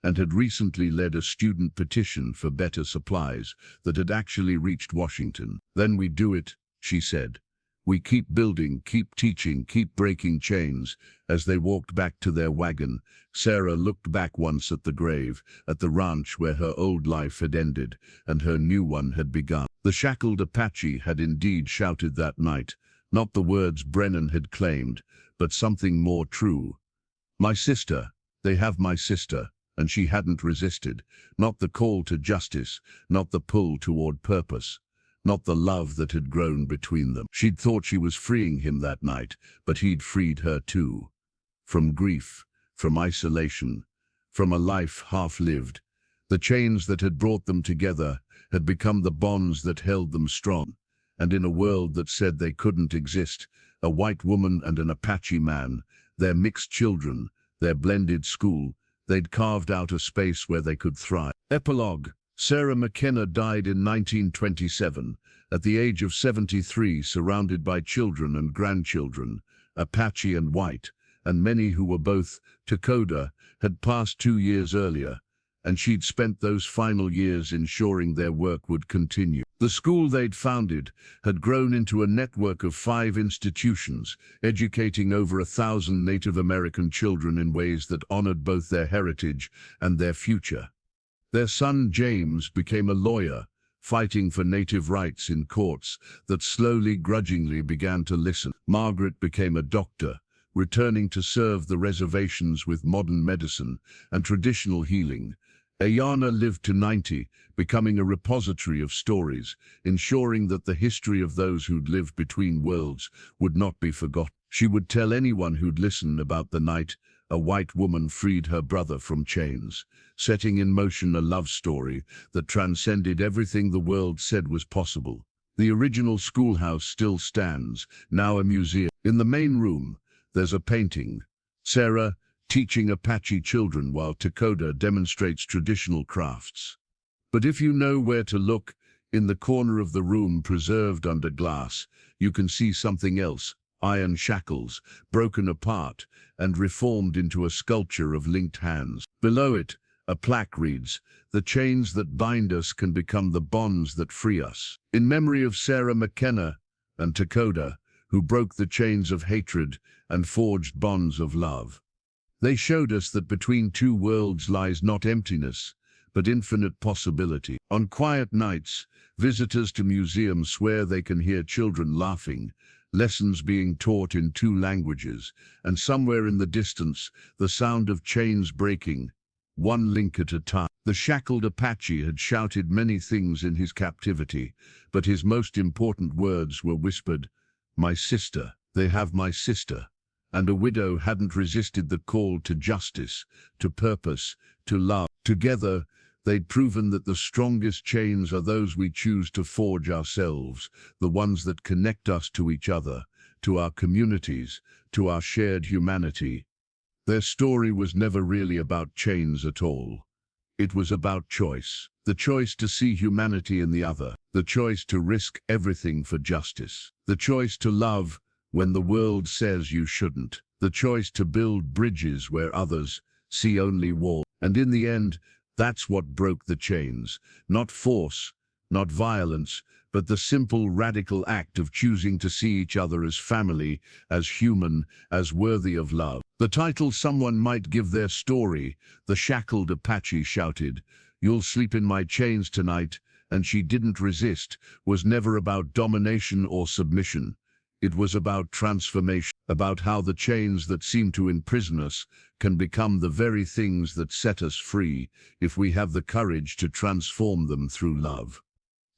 and had recently led a student petition for better supplies that had actually reached Washington. "Then we do it," she said. "We keep building, keep teaching, keep breaking chains." As they walked back to their wagon, Sarah looked back once at the grave, at the ranch where her old life had ended and her new one had begun. The shackled Apache had indeed shouted that night, not the words Brennan had claimed, but something more true. "My sister, they have my sister," and she hadn't resisted. Not the call to justice, not the pull toward purpose, not the love that had grown between them. She'd thought she was freeing him that night, but he'd freed her too. From grief, from isolation, from a life half-lived. The chains that had brought them together had become the bonds that held them strong. And in a world that said they couldn't exist, a white woman and an Apache man, their mixed children, their blended school, they'd carved out a space where they could thrive. Epilogue. Sarah McKenna died in 1927, at the age of 73, surrounded by children and grandchildren, Apache and white, and many who were both. Takoda had passed 2 years earlier, and she'd spent those final years ensuring their work would continue. The school they'd founded had grown into a network of 5 institutions, educating over 1,000 Native American children in ways that honored both their heritage and their future. Their son James became a lawyer, fighting for Native rights in courts that slowly, grudgingly began to listen. Margaret became a doctor, returning to serve the reservations with modern medicine and traditional healing. Ayana lived to 90, becoming a repository of stories, ensuring that the history of those who'd lived between worlds would not be forgotten. She would tell anyone who'd listen about the night a white woman freed her brother from chains, setting in motion a love story that transcended everything the world said was possible. The original schoolhouse still stands, now a museum. In the main room, there's a painting. Sarah teaching Apache children while Takoda demonstrates traditional crafts. But if you know where to look, in the corner of the room preserved under glass, you can see something else, iron shackles, broken apart and reformed into a sculpture of linked hands. Below it, a plaque reads, "The chains that bind us can become the bonds that free us." In memory of Sarah McKenna and Takoda, who broke the chains of hatred and forged bonds of love. They showed us that between two worlds lies not emptiness, but infinite possibility. On quiet nights, visitors to museums swear they can hear children laughing, lessons being taught in 2 languages, and somewhere in the distance, the sound of chains breaking, one link at a time. The shackled Apache had shouted many things in his captivity, but his most important words were whispered, "My sister, they have my sister." And a widow hadn't resisted the call to justice, to purpose, to love. Together, they'd proven that the strongest chains are those we choose to forge ourselves, the ones that connect us to each other, to our communities, to our shared humanity. Their story was never really about chains at all. It was about choice. The choice to see humanity in the other. The choice to risk everything for justice. The choice to love when the world says you shouldn't. The choice to build bridges where others see only walls. And in the end, that's what broke the chains. Not force, not violence, but the simple, radical act of choosing to see each other as family, as human, as worthy of love. The title someone might give their story, the shackled Apache shouted, "You'll sleep in my chains tonight," and she didn't resist, was never about domination or submission. It was about transformation, about how the chains that seem to imprison us can become the very things that set us free if we have the courage to transform them through love.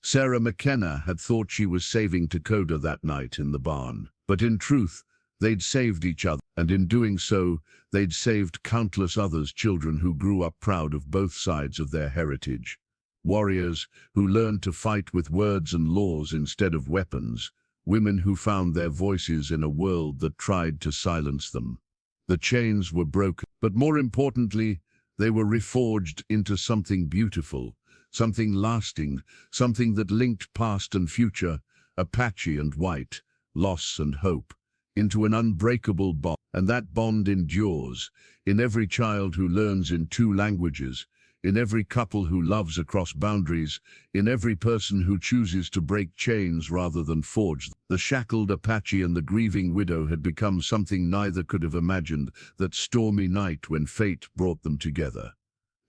Sarah McKenna had thought she was saving Takoda that night in the barn, but in truth, they'd saved each other, and in doing so, they'd saved countless others' children who grew up proud of both sides of their heritage. Warriors who learned to fight with words and laws instead of weapons, women who found their voices in a world that tried to silence them. The chains were broken, but more importantly, they were reforged into something beautiful, something lasting, something that linked past and future, Apache and white, loss and hope, into an unbreakable bond. And that bond endures in every child who learns in 2 languages, in every couple who loves across boundaries, in every person who chooses to break chains rather than forge them. The shackled Apache and the grieving widow had become something neither could have imagined that stormy night when fate brought them together.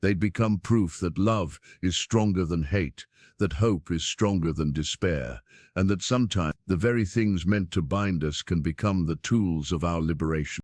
They'd become proof that love is stronger than hate, that hope is stronger than despair, and that sometimes the very things meant to bind us can become the tools of our liberation.